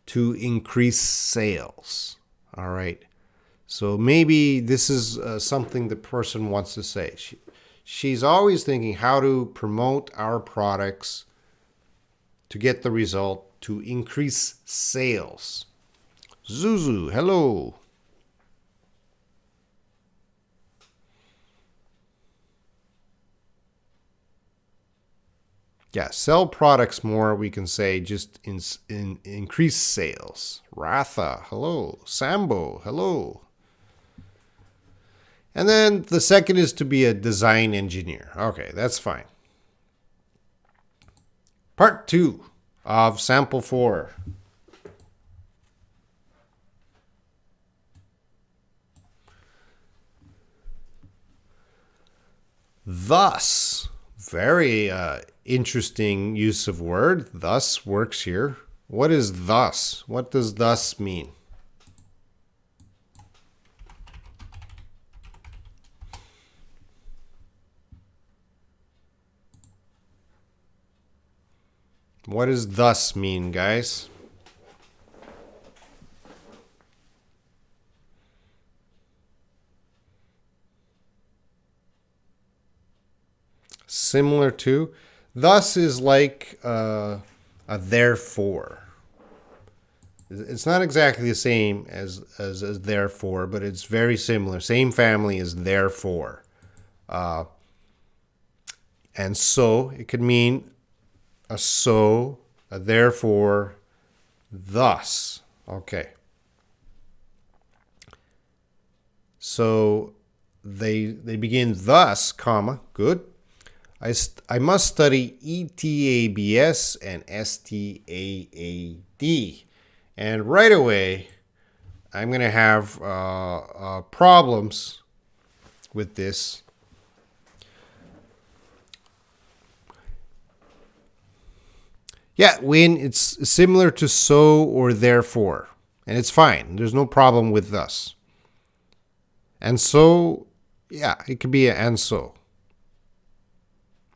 to increase sales. All right. So maybe this is something the person wants to say. She's always thinking how to promote our products to get the result to increase sales. Zuzu, hello. Yeah, sell products more, we can say just increase sales. Ratha, hello. Sambo, hello. And then the second is to be a design engineer. Okay, that's fine. Part 2 of sample 4. Thus, very interesting use of word. Thus works here. What is thus? What does thus mean? What does thus mean, guys? Similar to. Thus is like a therefore. It's not exactly the same as therefore, but it's very similar. Same family as therefore. And so it could mean a so, a therefore, thus. Okay. So they begin thus, comma, good. I must study ETABS and STAAD. And right away, I'm going to have problems with this. Yeah, when it's similar to so or therefore. And it's fine. There's no problem with thus. And so, yeah, it could be an and so.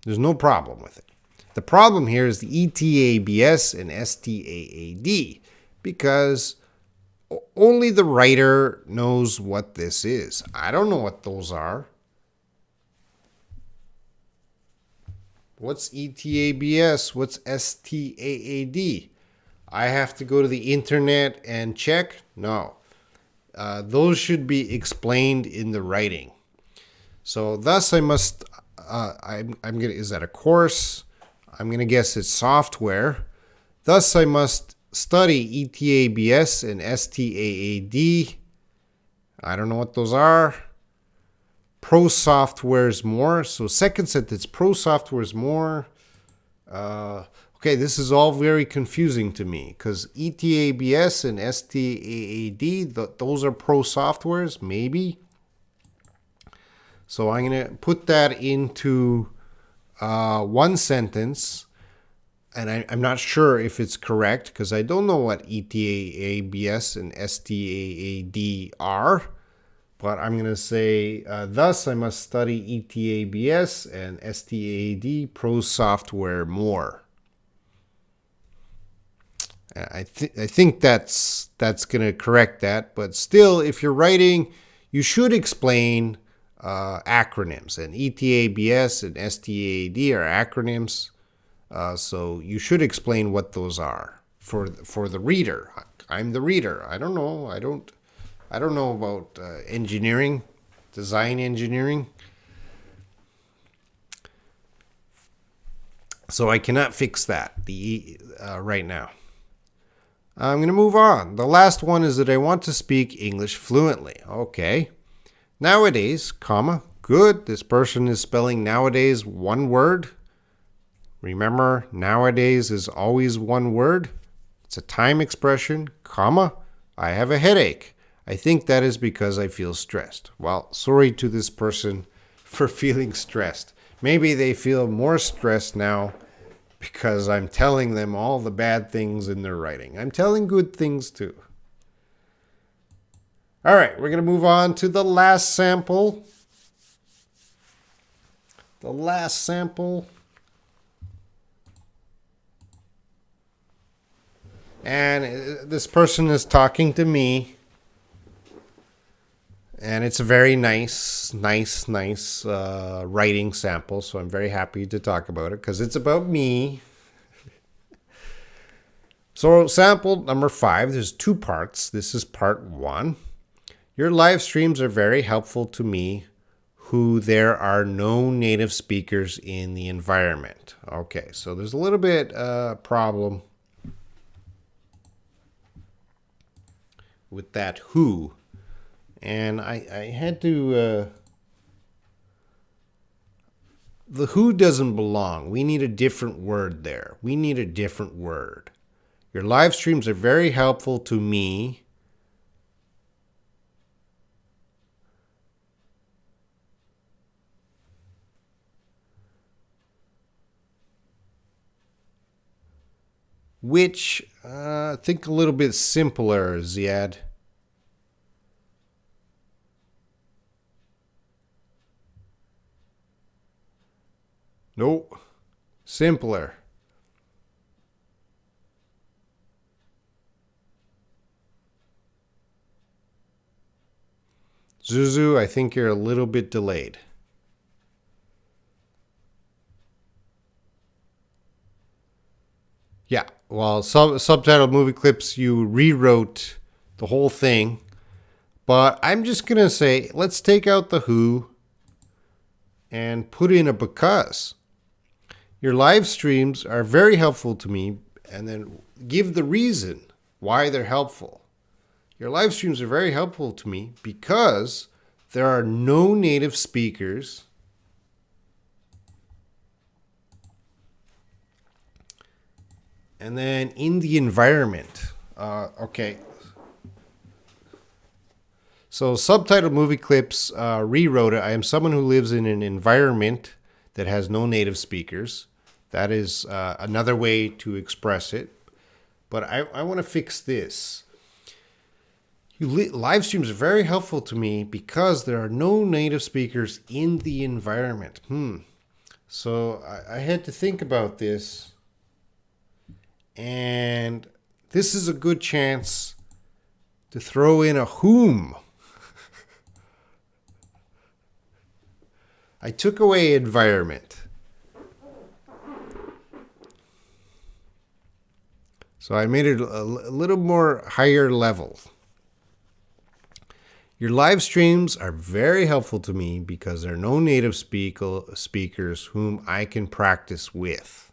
There's no problem with it. The problem here is the ETABS and STAAD because only the writer knows what this is. I don't know what those are. What's ETABS? What's STAAD? I have to go to the internet and check? No. Those should be explained in the writing. So thus I must, I'm gonna, is that a course? I'm gonna guess it's software. Thus I must study ETABS and STAAD. I don't know what those are. Pro software's more. So second sentence, pro software's more. Okay, this is all very confusing to me because ETABS and STAAD, those are pro softwares, maybe. So I'm going to put that into one sentence, and I'm not sure if it's correct because I don't know what ETABS and STAAD are. But I'm going to say, thus I must study ETABS and STAAD pro software more. I think that's going to correct that. But still, if you're writing, you should explain acronyms. And ETABS and STAAD are acronyms. So you should explain what those are for the reader. I'm the reader. I don't know. I don't know about engineering, design engineering. So I cannot fix that right now. I'm going to move on. The last one is that I want to speak English fluently. Okay. Nowadays, comma, good. This person is spelling nowadays one word. Remember, nowadays is always one word. It's a time expression, comma, I have a headache. I think that is because I feel stressed. Well, sorry to this person for feeling stressed. Maybe they feel more stressed now because I'm telling them all the bad things in their writing. I'm telling good things too. All right, we're going to move on to the last sample. The last sample. And this person is talking to me. And it's a very nice writing sample. So I'm very happy to talk about it because it's about me. So sample number 5, there's 2 parts. This is part 1. Your live streams are very helpful to me, who there are no native speakers in the environment. Okay, so there's a little bit problem with that who. And I had to... the who doesn't belong. We need a different word there. We need a different word. Your live streams are very helpful to me. Which, think a little bit simpler, Ziad. Nope. Simpler. Zuzu, I think you're a little bit delayed. Yeah, well, subtitled movie clips, you rewrote the whole thing. But I'm just going to say, let's take out the who and put in a because. Your live streams are very helpful to me, and then give the reason why they're helpful. Your live streams are very helpful to me because there are no native speakers and then in the environment. Okay. So subtitled movie clips rewrote it. I am someone who lives in an environment that has no native speakers. That is another way to express it. But I want to fix this. Live streams are very helpful to me because there are no native speakers in the environment. So I had to think about this. And this is a good chance to throw in a whom. I took away environment. So I made it a little more higher level. Your live streams are very helpful to me because there are no native speakers whom I can practice with.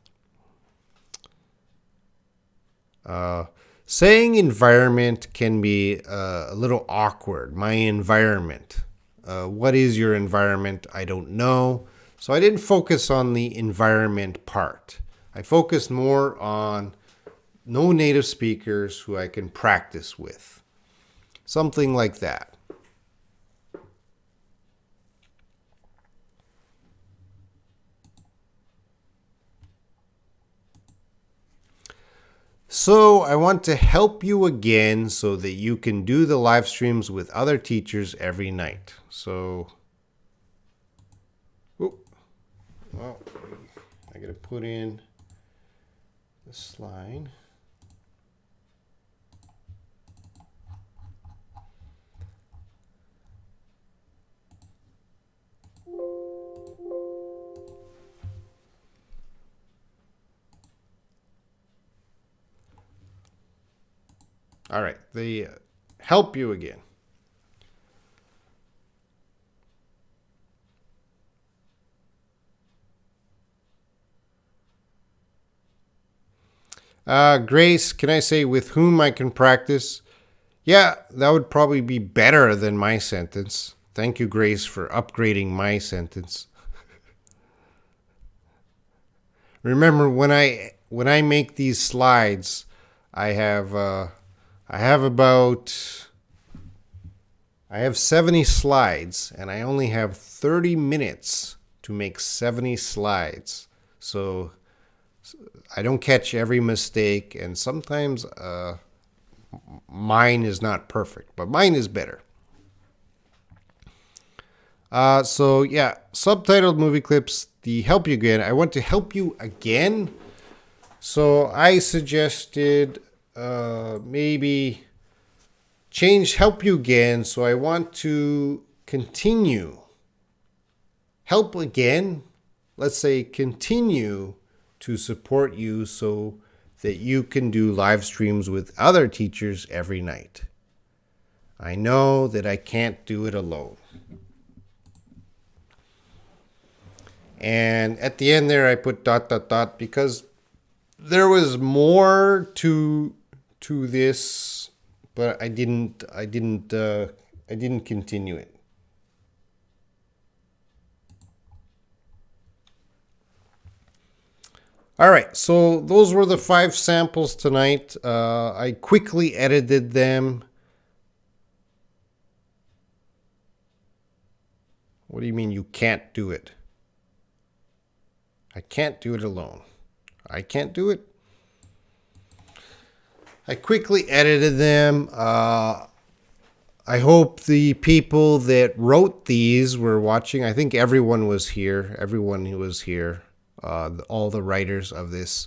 Saying environment can be a little awkward. My environment. What is your environment? I don't know. So I didn't focus on the environment part. I focused more on no native speakers who I can practice with. Something like that. So I want to help you again so that you can do the live streams with other teachers every night. So, well, I got to put in the slide. All right, they help you again. Grace, can I say with whom I can practice? Yeah, that would probably be better than my sentence. Thank you, Grace, for upgrading my sentence. Remember, when I make these slides, I have 70 slides, and I only have 30 minutes to make 70 slides. So I don't catch every mistake, and sometimes mine is not perfect, but mine is better. So yeah, subtitled movie clips, the help you again. I want to help you again. So I suggested maybe help you again. So I want to continue. Help again. Let's say continue to support you so that you can do live streams with other teachers every night. I know that I can't do it alone. And at the end there, I put ... because there was more to this, but I didn't continue it. All right, so those were the 5 samples tonight. I quickly edited them. What do you mean you can't do it? I can't do it alone. I can't do it. I quickly edited them. I hope the people that wrote these were watching. I think everyone was here. Everyone who was here. All the writers of this.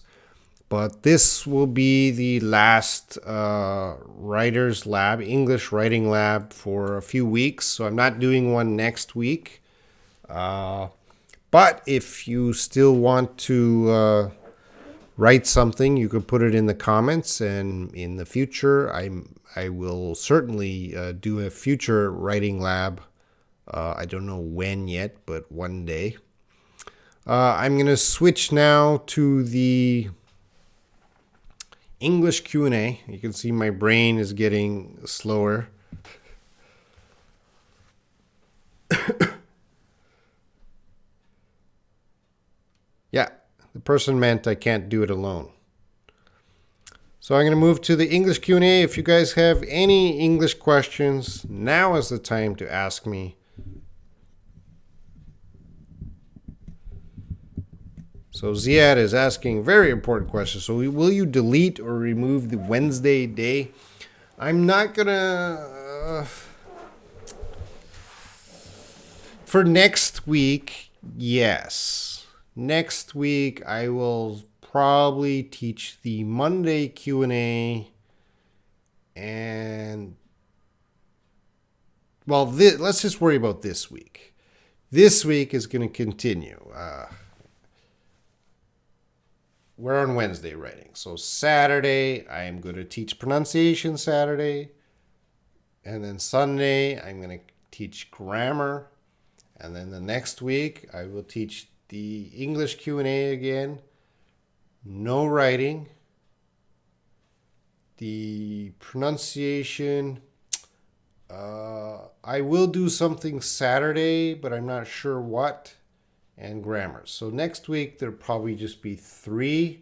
But this will be the last writers lab, English writing lab for a few weeks. So I'm not doing one next week. But if you still want to write something, you could put it in the comments. And in the future, I will certainly do a future writing lab. I don't know when yet, but one day. I'm going to switch now to the English Q&A. You can see my brain is getting slower. Yeah, the person meant I can't do it alone. So I'm going to move to the English Q&A. If you guys have any English questions, now is the time to ask me. So Ziad is asking very important questions. So will you delete or remove the Wednesday day? I'm not going to... for next week, yes. Next week, I will probably teach the Monday Q&A. And... well, let's just worry about this week. This week is going to continue. We're on Wednesday writing. So Saturday, I am going to teach pronunciation Saturday. And then Sunday, I'm going to teach grammar. And then the next week, I will teach the English Q&A again. No writing. The pronunciation, I will do something Saturday, but I'm not sure what. And grammar. So next week there'll probably just be 3,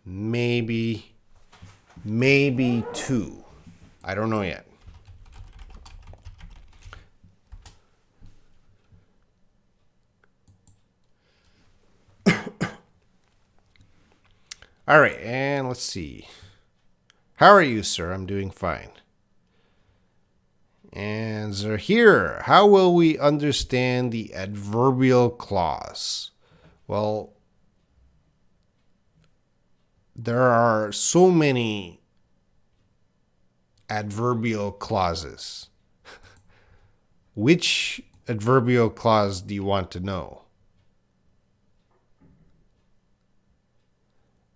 maybe 2. I don't know yet. All right, and let's see. How are you, sir? I'm doing fine. And here, how will we understand the adverbial clause? Well, there are so many adverbial clauses. Which adverbial clause do you want to know?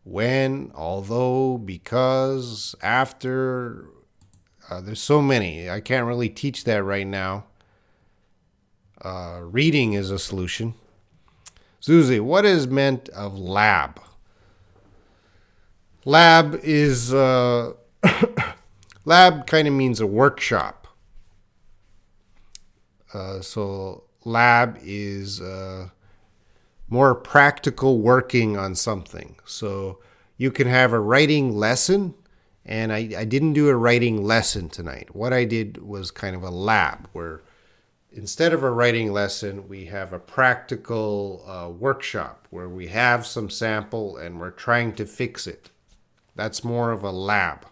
When, although, because, after... there's so many. I can't really teach that right now. Reading is a solution. Susie, what is meant of lab? Lab is... lab kind of means a workshop. So lab is more practical working on something. So you can have a writing lesson. And I didn't do a writing lesson tonight. What I did was kind of a lab where instead of a writing lesson, we have a practical workshop where we have some sample and we're trying to fix it. That's more of a lab.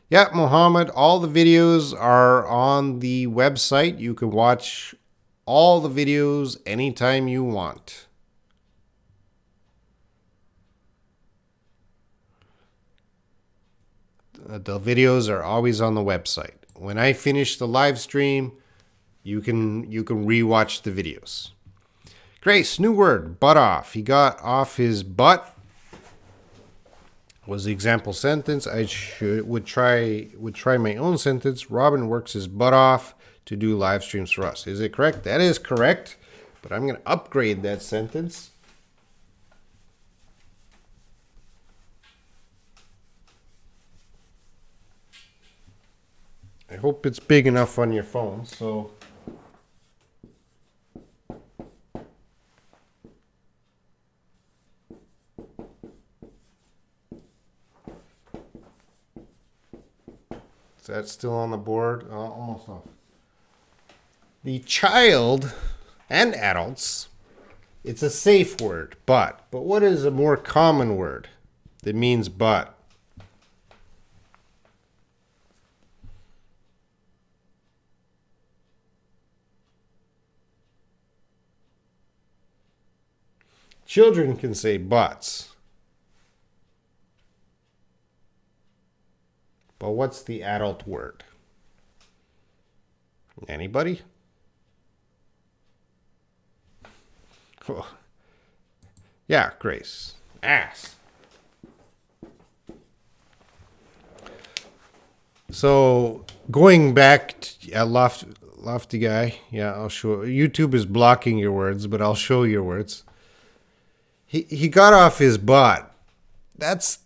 Yeah, Mohammed, all the videos are on the website. You can watch all the videos anytime you want. The videos are always on the website. When I finish the live stream, you can rewatch the videos. Grace, new word, butt off. He got off his butt. Was the example sentence. I would try my own sentence. Robin works his butt off to do live streams for us. Is it correct? That is correct. But I'm going to upgrade that sentence. I hope it's big enough on your phone. So is that still on the board? Almost off. The child and adults, it's a safe word, but. But what is a more common word that means but? Children can say buts. But what's the adult word? Anybody? Oh. Yeah, Grace. Ass. So going back to Lofty Guy, yeah, I'll show. YouTube is blocking your words, but I'll show your words. He got off his butt. That's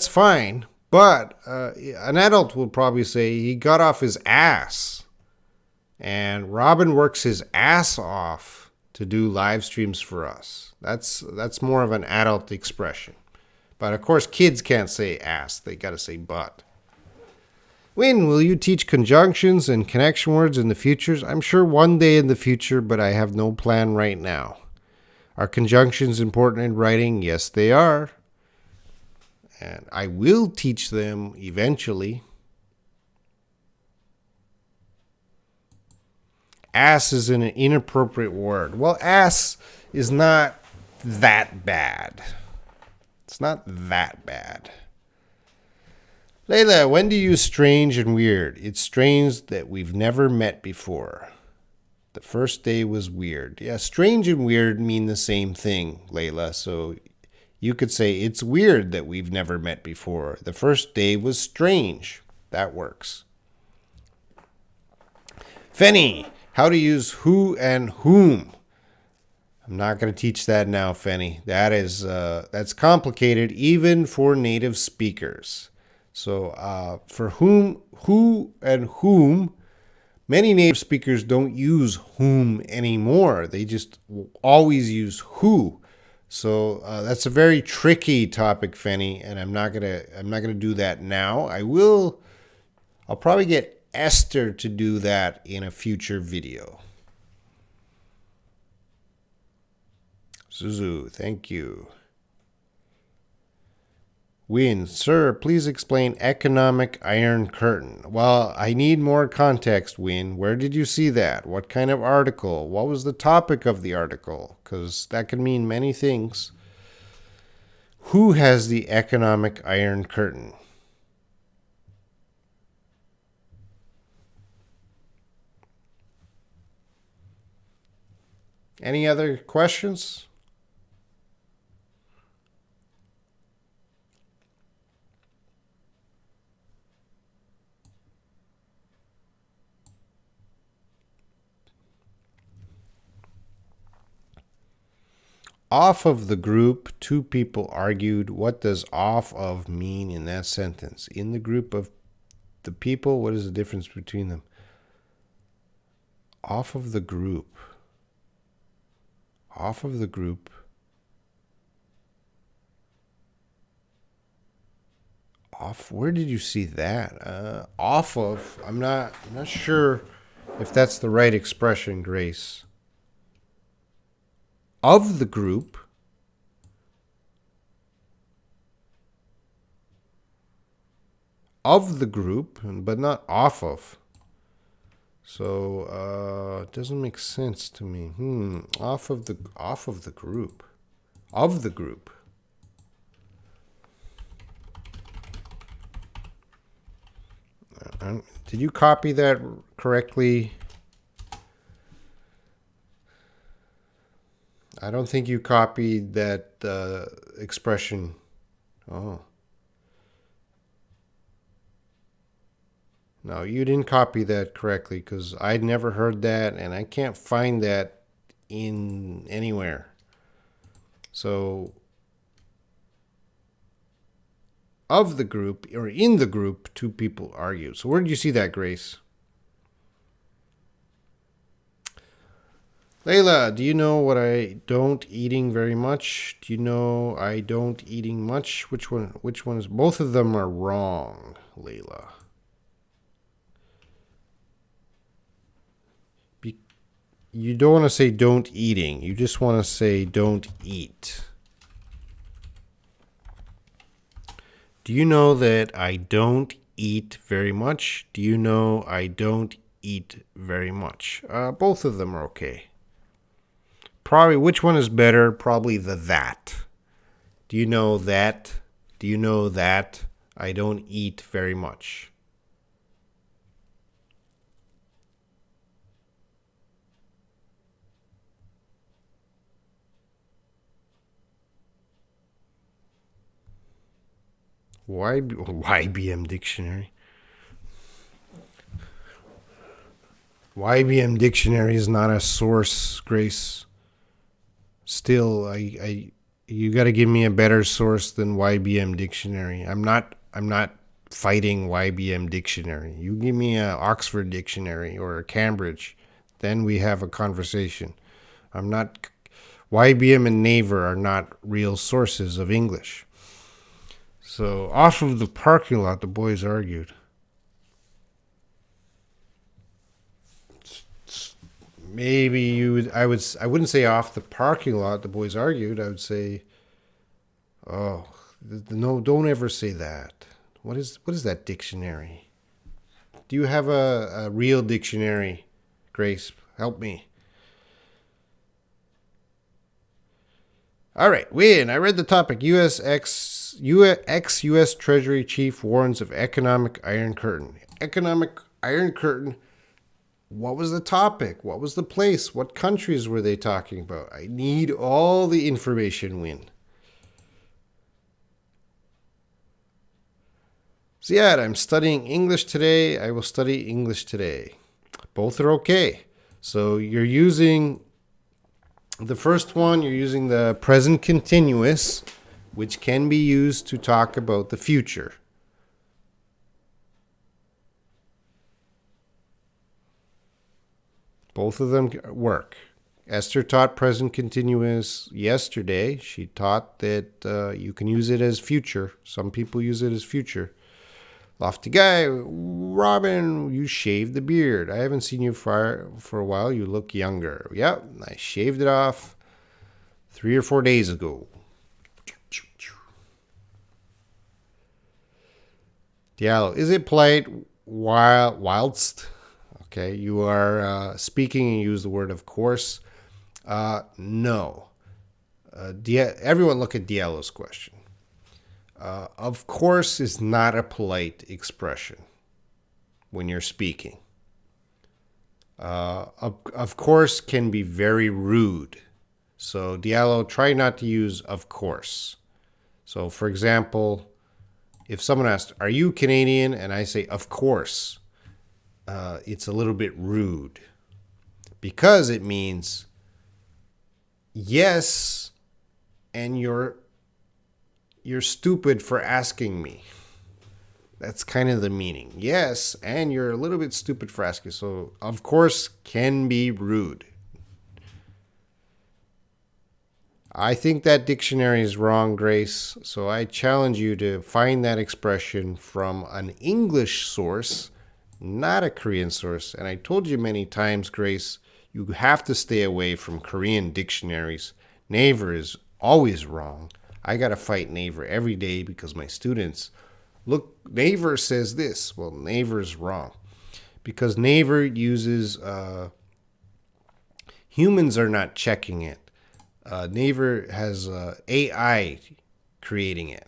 fine. But an adult will probably say he got off his ass. And Robin works his ass off to do live streams for us. That's more of an adult expression. But of course, kids can't say ass. They got to say butt. Win, will you teach conjunctions and connection words in the future? I'm sure one day in the future, but I have no plan right now. Are conjunctions important in writing? Yes, they are. And I will teach them eventually. Ass is an inappropriate word. Well, ass is not that bad. It's not that bad. Layla, when do you use strange and weird? It's strange that we've never met before. The first day was weird. Yeah, strange and weird mean the same thing, Layla. So you could say it's weird that we've never met before. The first day was strange. That works. Fenny, how to use who and whom. I'm not going to teach that now, Fenny. That's complicated even for native speakers. So for whom, who, and whom, many native speakers don't use whom anymore. They just always use who. So that's a very tricky topic, Fenny, and I'm not gonna do that now. I'll probably get Esther to do that in a future video. Suzu, thank you. Win, sir, please explain economic iron curtain. Well, I need more context, Win. Where did you see that? What kind of article? What was the topic of the article? Because that can mean many things. Who has the economic iron curtain? Any other questions? Off of the group, two people argued. What does off of mean in that sentence? In the group of the people, what is the difference between them? Off of the group. Off of the group. Off, where did you see that? Off of, I'm not sure if that's the right expression, Grace. Of the group. Of the group, but not off of. So it doesn't make sense to me. Off of the group. Of the group. Did you copy that correctly? I don't think you copied that expression. Oh. No, you didn't copy that correctly because I'd never heard that and I can't find that in anywhere. So, of the group, or in the group, two people argue. So, where did you see that, Grace? Layla, do you know what I don't eating very much? Do you know I don't eating much? Which one? Which one is? Both of them are wrong, Layla. You don't want to say don't eating. You just want to say don't eat. Do you know that I don't eat very much? Do you know I don't eat very much? Both of them are okay. Probably, which one is better? Probably the that. Do you know that? Do you know that I don't eat very much? YBM Dictionary? YBM Dictionary is not a source, Grace. Still, you got to give me a better source than YBM Dictionary. I'm not fighting YBM Dictionary. You give me a Oxford Dictionary or a Cambridge, then we have a conversation. I'm not YBM and Naver are not real sources of English. So, off of the parking lot, the boys argued. Maybe I wouldn't say off the parking lot, the boys argued. I would say, oh, no, don't ever say that. What is that dictionary? Do you have a real dictionary, Grace? Help me. All right, win. I read the topic. Ex-U.S. Treasury Chief warns of economic Iron Curtain. Economic Iron Curtain. What was the topic? What was the place? What countries were they talking about? I need all the information, Win. Ziad, I'm studying English today. I will study English today. Both are okay. So you're using the first one, you're using the present continuous, which can be used to talk about the future. Both of them work. Esther taught present continuous yesterday. She taught that you can use it as future. Some people use it as future. Lofty guy, Robin, you shaved the beard. I haven't seen you for a while. You look younger. Yep, I shaved it off 3 or 4 days ago. Diallo, is it polite whilst okay, you are speaking and use the word of course? No. Everyone look at Diallo's question. Of course is not a polite expression when you're speaking. Of course can be very rude. So Diallo, try not to use of course. So for example, if someone asks, are you Canadian? And I say, of course, it's a little bit rude because it means yes, and you're stupid for asking me. That's kind of the meaning. Yes, and you're a little bit stupid for asking. So, of course, can be rude. I think that dictionary is wrong, Grace. So I challenge you to find that expression from an English source, not a Korean source. And I told you many times, Grace, you have to stay away from Korean dictionaries. Naver is always wrong. I got to fight Naver every day because my students, look, Naver says this. Well, Naver is wrong because Naver uses, humans are not checking it. Naver has AI creating it.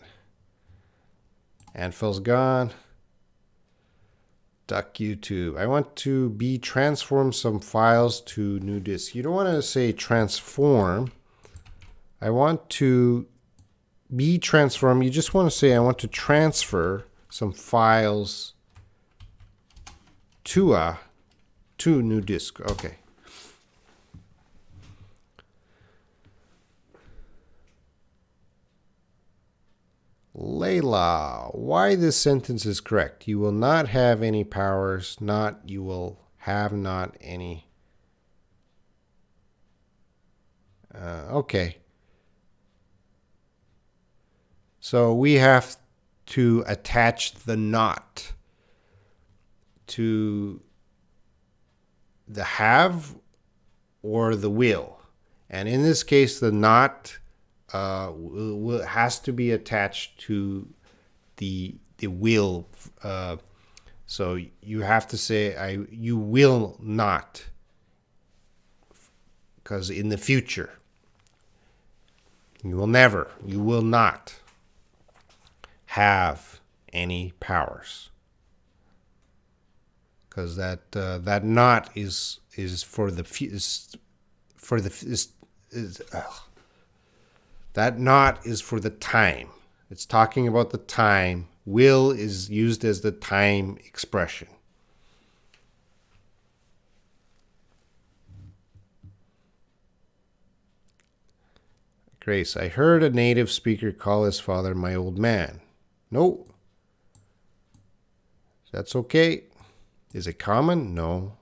And Phil's gone. Duck YouTube. I want to be transform some files to new disk. You don't want to say transform. I want to be transform. You just want to say I want to transfer some files to new disk. Okay. Layla, why this sentence is correct. You will not have any powers, not you will have not any. Okay. So we have to attach the not to the have or the will. And in this case, the not has to be attached to the will. So you have to say you will not, because in the future you will not have any powers, because that not is for the that not is for the time. It's talking about the time. Will is used as the time expression. Grace, I heard a native speaker call his father my old man. No. That's okay. Is it common? No.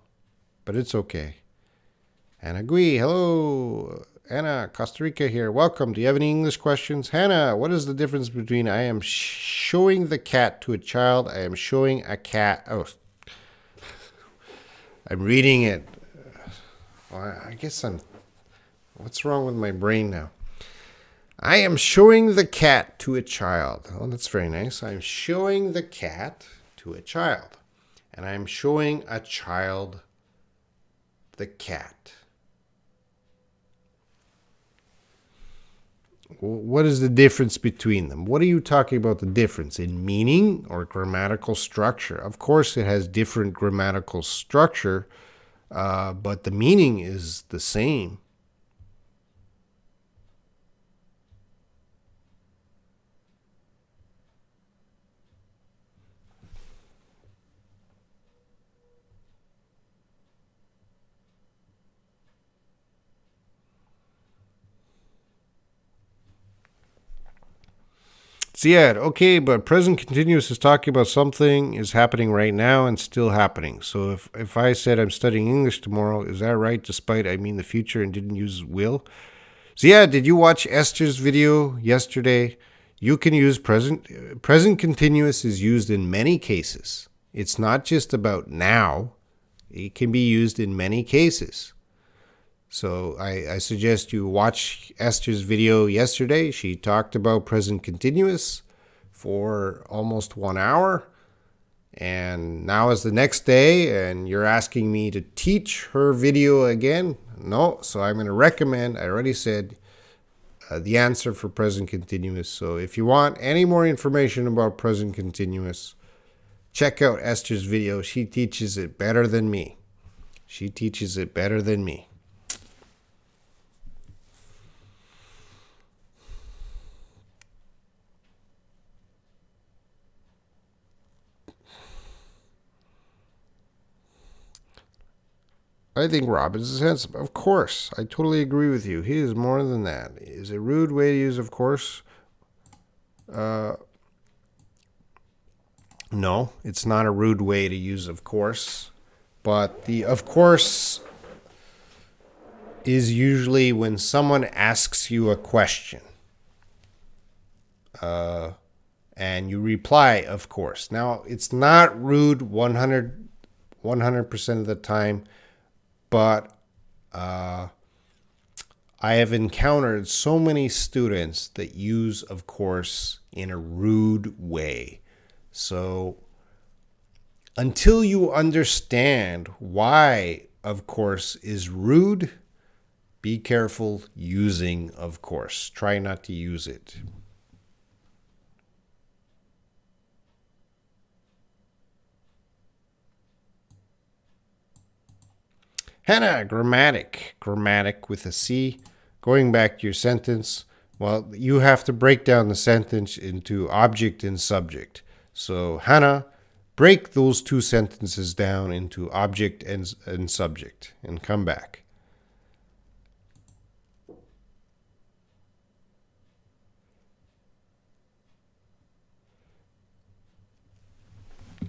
But it's okay. Anna Gui, hello. Anna, Costa Rica here. Welcome. Do you have any English questions? Hannah, what is the difference between I am showing the cat to a child? I am showing a cat. Oh, I'm reading it. I guess what's wrong with my brain now? I am showing the cat to a child. Oh, that's very nice. I'm showing the cat to a child. And I'm showing a child the cat. What is the difference between them? What are you talking about the difference? In meaning or grammatical structure? Of course, it has different grammatical structure, but the meaning is the same. Ziad, okay, but present continuous is talking about something is happening right now and still happening. So if I said I'm studying English tomorrow, is that right? Despite I mean the future and didn't use will. Ziad, did you watch Esther's video yesterday? You can use present. Present continuous is used in many cases. It's not just about now. It can be used in many cases. So I suggest you watch Esther's video yesterday. She talked about present continuous for almost 1 hour. And now is the next day, and you're asking me to teach her video again? No, so I'm going to recommend, I already said, the answer for present continuous. So if you want any more information about present continuous, check out Esther's video. She teaches it better than me. She teaches it better than me. I think Robbins is handsome. Of course. I totally agree with you. He is more than that. Is a rude way to use of course? No, it's not a rude way to use of course. But the of course is usually when someone asks you a question. And you reply, of course. Now, it's not rude 100% of the time, but I have encountered so many students that use of course in a rude way. So until you understand why of course is rude, be careful using of course. Try not to use it. Hannah, grammatic with a C. Going back to your sentence, well, you have to break down the sentence into object and subject. So, Hannah, break those two sentences down into object and subject and come back.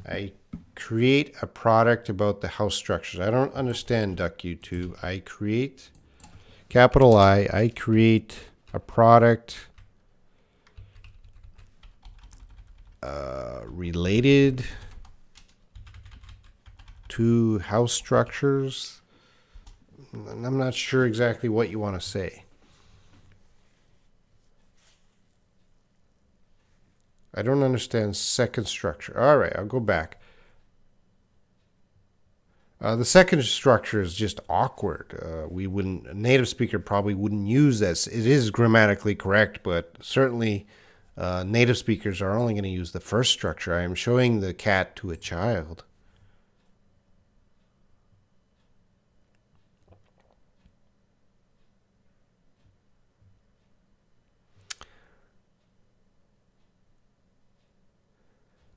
I create a product about the house structures. I don't understand Duck YouTube. I create, capital I create a product related to house structures. I'm not sure exactly what you want to say. I don't understand second structure. All right, I'll go back. The second structure is just awkward. A native speaker probably wouldn't use this. It is grammatically correct, but certainly native speakers are only going to use the first structure. I am showing the cat to a child.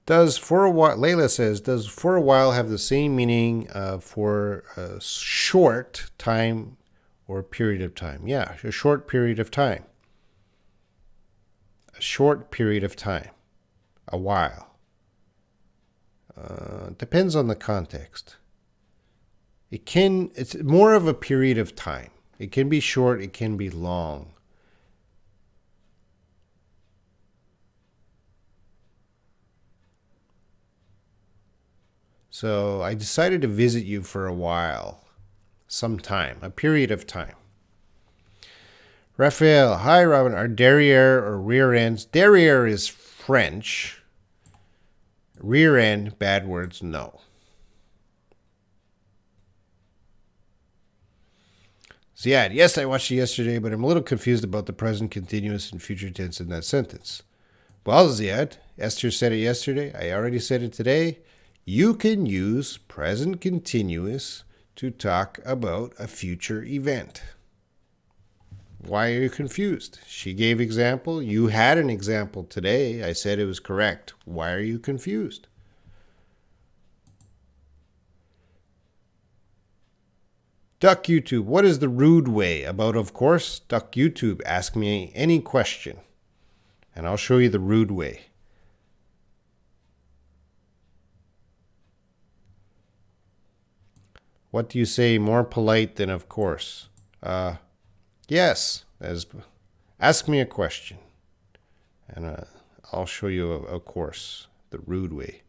Does for a while, Layla says, does for a while have the same meaning for a short time or period of time? Yeah, a short period of time. A short period of time. A while. Depends on the context. It's more of a period of time. It can be short, it can be long. So I decided to visit you for a while, some time, a period of time. Raphael, hi Robin, are derriere or rear ends? Derriere is French. Rear end, bad words, no. Ziad, yes, I watched it yesterday, but I'm a little confused about the present continuous and future tense in that sentence. Well, Ziad, Esther said it yesterday. I already said it today. You can use present continuous to talk about a future event. Why are you confused? She gave example. You had an example today. I said it was correct. Why are you confused? Duck YouTube, what is the rude way? About, of course, Duck YouTube, ask me any question, and I'll show you the rude way. What do you say more polite than of course? Yes, ask me a question, and I'll show you a course, the rude way.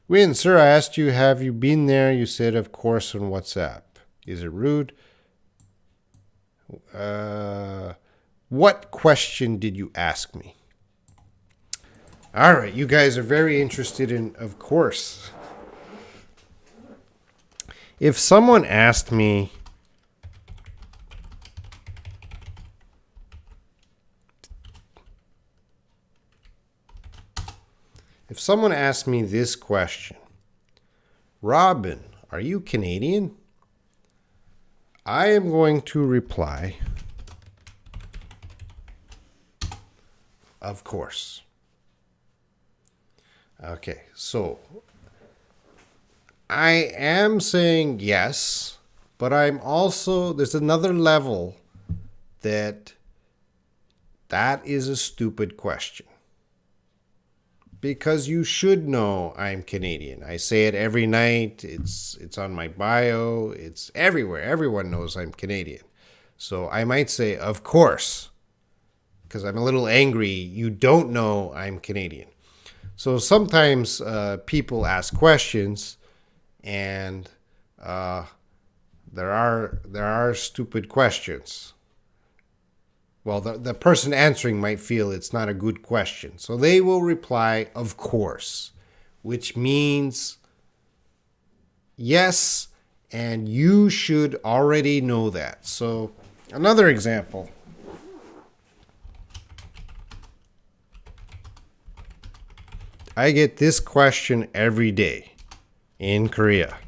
Win, sir, I asked you, have you been there? You said, of course, on WhatsApp. Is it rude? What question did you ask me? All right, you guys are very interested in, of course. If someone asked me, this question, Robin, are you Canadian? I am going to reply, of course. Okay, so I am saying yes, but I'm also, there's another level that is a stupid question. Because you should know I'm Canadian. I say it every night. It's on my bio. It's everywhere. Everyone knows I'm Canadian. So I might say, of course, because I'm a little angry. You don't know I'm Canadian. So sometimes people ask questions, and there are stupid questions. Well, the person answering might feel it's not a good question. So they will reply, of course, which means yes, and you should already know that. So another example. I get this question every day. in Korea.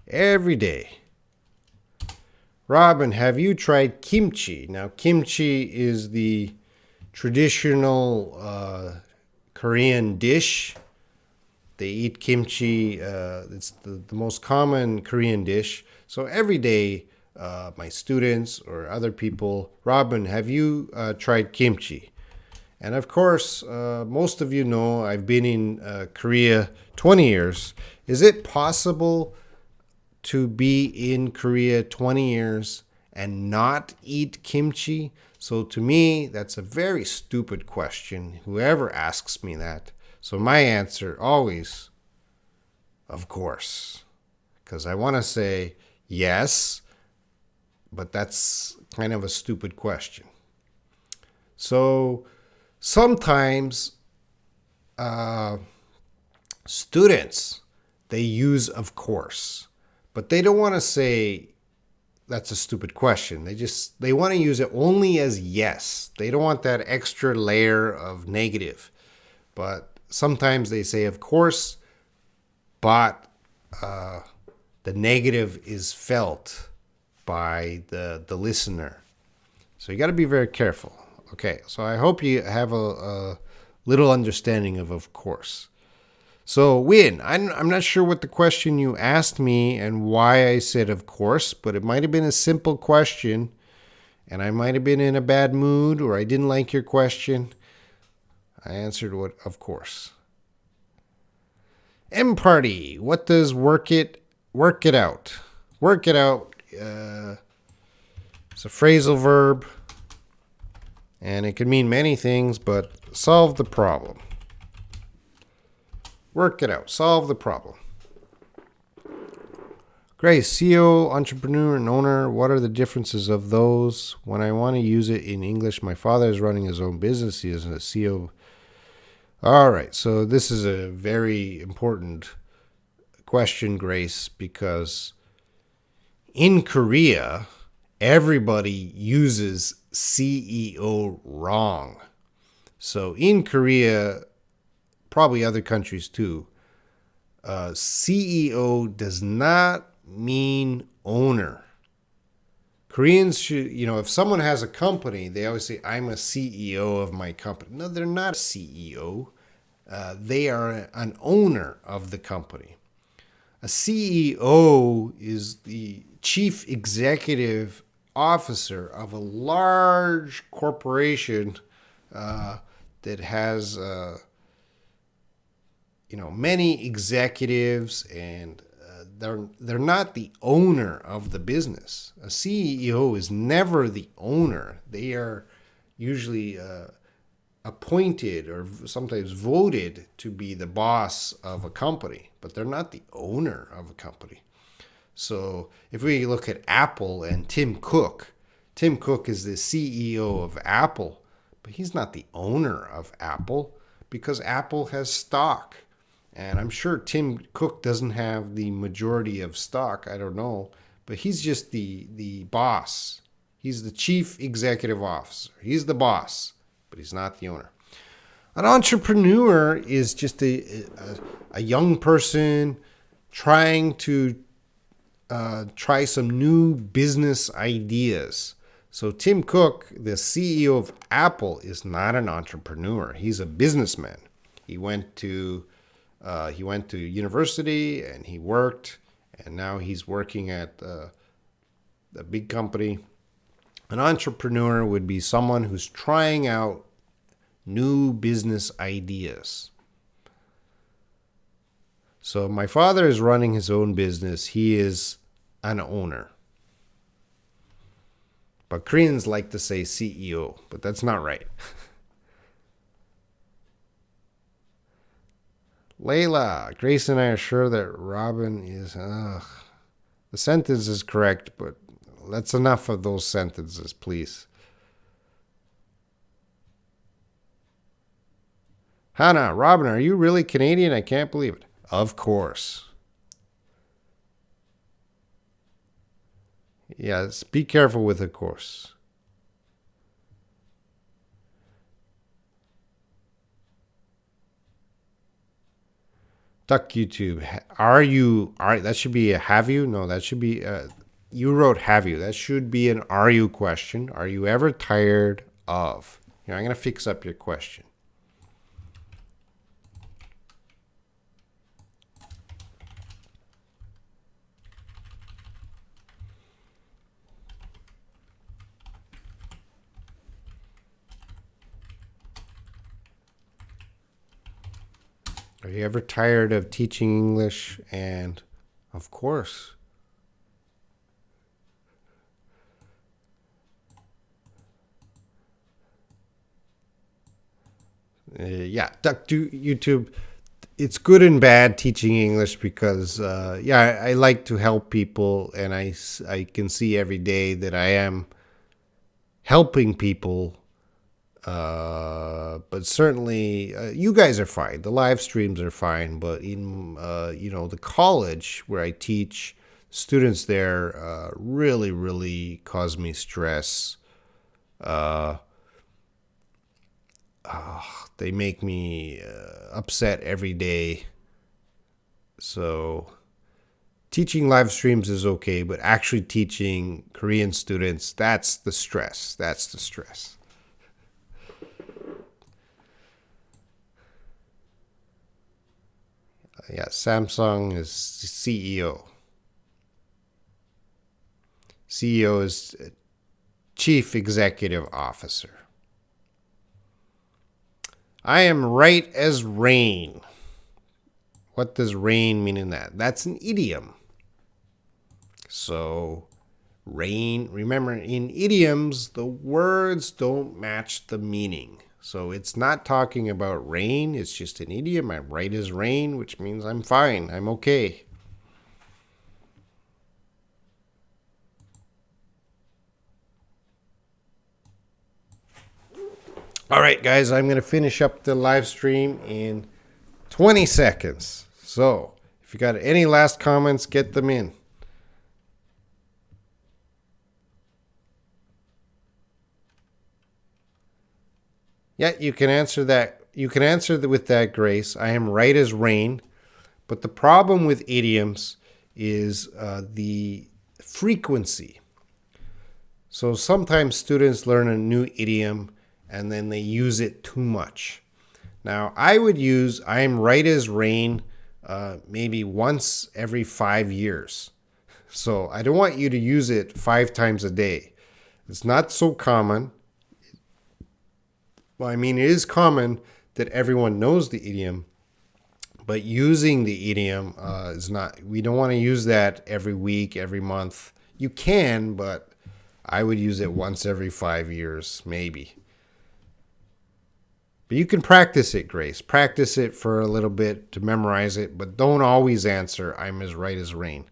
Every day. Robin, have you tried kimchi? Now, kimchi is the traditional Korean dish. They eat kimchi. It's the most common Korean dish. So every day, my students or other people, Robin, have you tried kimchi? And of course, most of you know I've been in Korea 20 years. Is it possible to be in Korea 20 years and not eat kimchi? So to me, that's a very stupid question, whoever asks me that. So my answer always, of course. Because I want to say yes, but that's kind of a stupid question. So sometimes students, they use of course. But they don't want to say that's a stupid question. They want to use it only as yes. They don't want that extra layer of negative. But sometimes they say of course, but the negative is felt by the listener. So you got to be very careful. Okay, so I hope you have a little understanding of course. So, Win, I'm not sure what the question you asked me and why I said of course, but it might have been a simple question and I might have been in a bad mood or I didn't like your question. I answered what of course. M Party, what does work it out? Work it out. It's a phrasal verb and it can mean many things, but solve the problem. Work it out. Solve the problem. Grace, CEO, entrepreneur, and owner. What are the differences of those? When I want to use it in English, my father is running his own business. He is a CEO. All right. So this is a very important question, Grace, because in Korea, everybody uses CEO wrong. So in Korea, probably other countries too, CEO does not mean owner. Koreans should, if someone has a company, they always say, I'm a CEO of my company. No, they're not a CEO. They are an owner of the company. A CEO is the chief executive officer of a large corporation that has many executives, and they're not the owner of the business. A CEO is never the owner. They are usually appointed or sometimes voted to be the boss of a company, but they're not the owner of a company. So if we look at Apple and Tim Cook is the CEO of Apple, but he's not the owner of Apple because Apple has stock. And I'm sure Tim Cook doesn't have the majority of stock. I don't know. But he's just the boss. He's the chief executive officer. He's the boss, but he's not the owner. An entrepreneur is just a young person trying to try some new business ideas. So Tim Cook, the CEO of Apple, is not an entrepreneur. He's a businessman. He went to university and he worked, and now he's working at a big company. An entrepreneur would be someone who's trying out new business ideas. So my father is running his own business. He is an owner. But Koreans like to say CEO, but that's not right. Layla, Grace and I are sure that Robin is... the sentence is correct, but that's enough of those sentences, please. Hannah, Robin, are you really Canadian? I can't believe it. Of course. Yes, be careful with of course. Duck YouTube. Are you? Are that should be a have you? No, that should be. You wrote have you. That should be an are you question. Are you ever tired of? Here, I'm gonna fix up your question. Are you ever tired of teaching English? And of course. Yeah, Duck YouTube. It's good and bad teaching English because, I like to help people, and I can see every day that I am helping people. But certainly, you guys are fine. The live streams are fine. But in the college where I teach, students there really, really cause me stress. They make me upset every day. So teaching live streams is okay, but actually teaching Korean students, that's the stress. That's the stress. Yeah, Samsung is CEO. CEO is Chief Executive Officer. I am right as rain. What does rain mean in that? That's an idiom. So, rain, remember, in idioms, the words don't match the meaning. So it's not talking about rain, it's just an idiom. I'm right as rain, which means I'm fine, I'm okay. All right, guys, I'm going to finish up the live stream in 20 seconds. So if you got any last comments, get them in. Yeah, you can answer that. You can answer with that, Grace. I am right as rain. But the problem with idioms is the frequency. So sometimes students learn a new idiom and then they use it too much. Now, I would use I am right as rain maybe once every 5 years. So I don't want you to use it 5 times a day. It's not so common. Well, I mean, it is common that everyone knows the idiom, but using the idiom is not, we don't want to use that every week, every month. You can, but I would use it once every 5 years, maybe. But you can practice it, Grace. Practice it for a little bit to memorize it, but don't always answer, I'm as right as rain.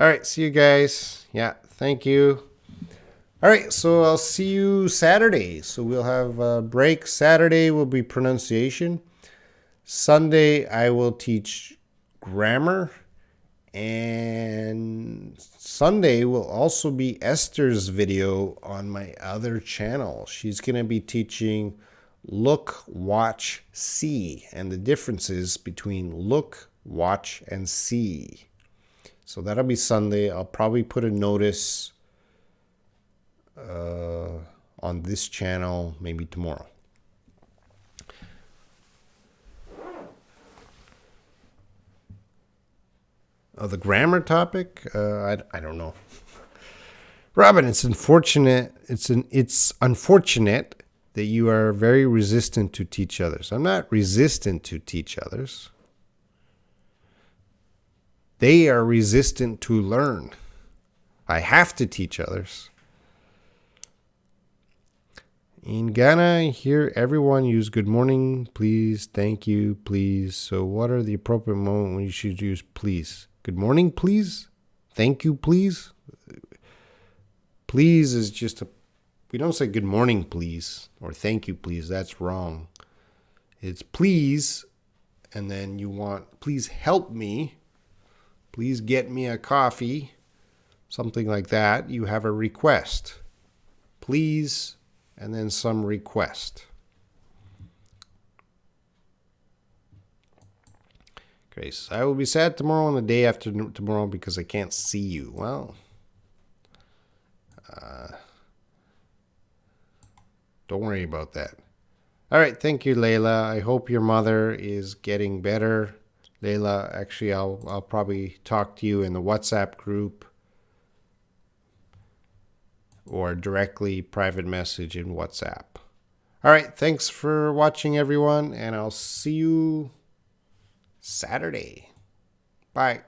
All right, see you guys. Yeah, thank you. All right, so I'll see you Saturday. So we'll have a break. Saturday will be pronunciation. Sunday, I will teach grammar. And Sunday will also be Esther's video on my other channel. She's going to be teaching look, watch, see, and the differences between look, watch, and see. So that'll be Sunday. I'll probably put a notice on this channel maybe tomorrow. The grammar topic? I don't know. Robin, it's unfortunate. It's unfortunate that you are very resistant to teach others. I'm not resistant to teach others. They are resistant to learn. I have to teach others. In Ghana, I hear everyone use good morning, please, thank you, please. So what are the appropriate moment when you should use please? Good morning, please? Thank you, please? Please is just we don't say good morning, please, or thank you, please. That's wrong. It's please, and then you want, please help me. Please get me a coffee. Something like that. You have a request. please, and then some request. Grace, I will be sad tomorrow and the day after tomorrow because I can't see you. Well, don't worry about that. All right, thank you, Layla. I hope your mother is getting better. Layla, actually, I'll probably talk to you in the WhatsApp group or directly private message in WhatsApp. All right, thanks for watching, everyone, and I'll see you Saturday. Bye.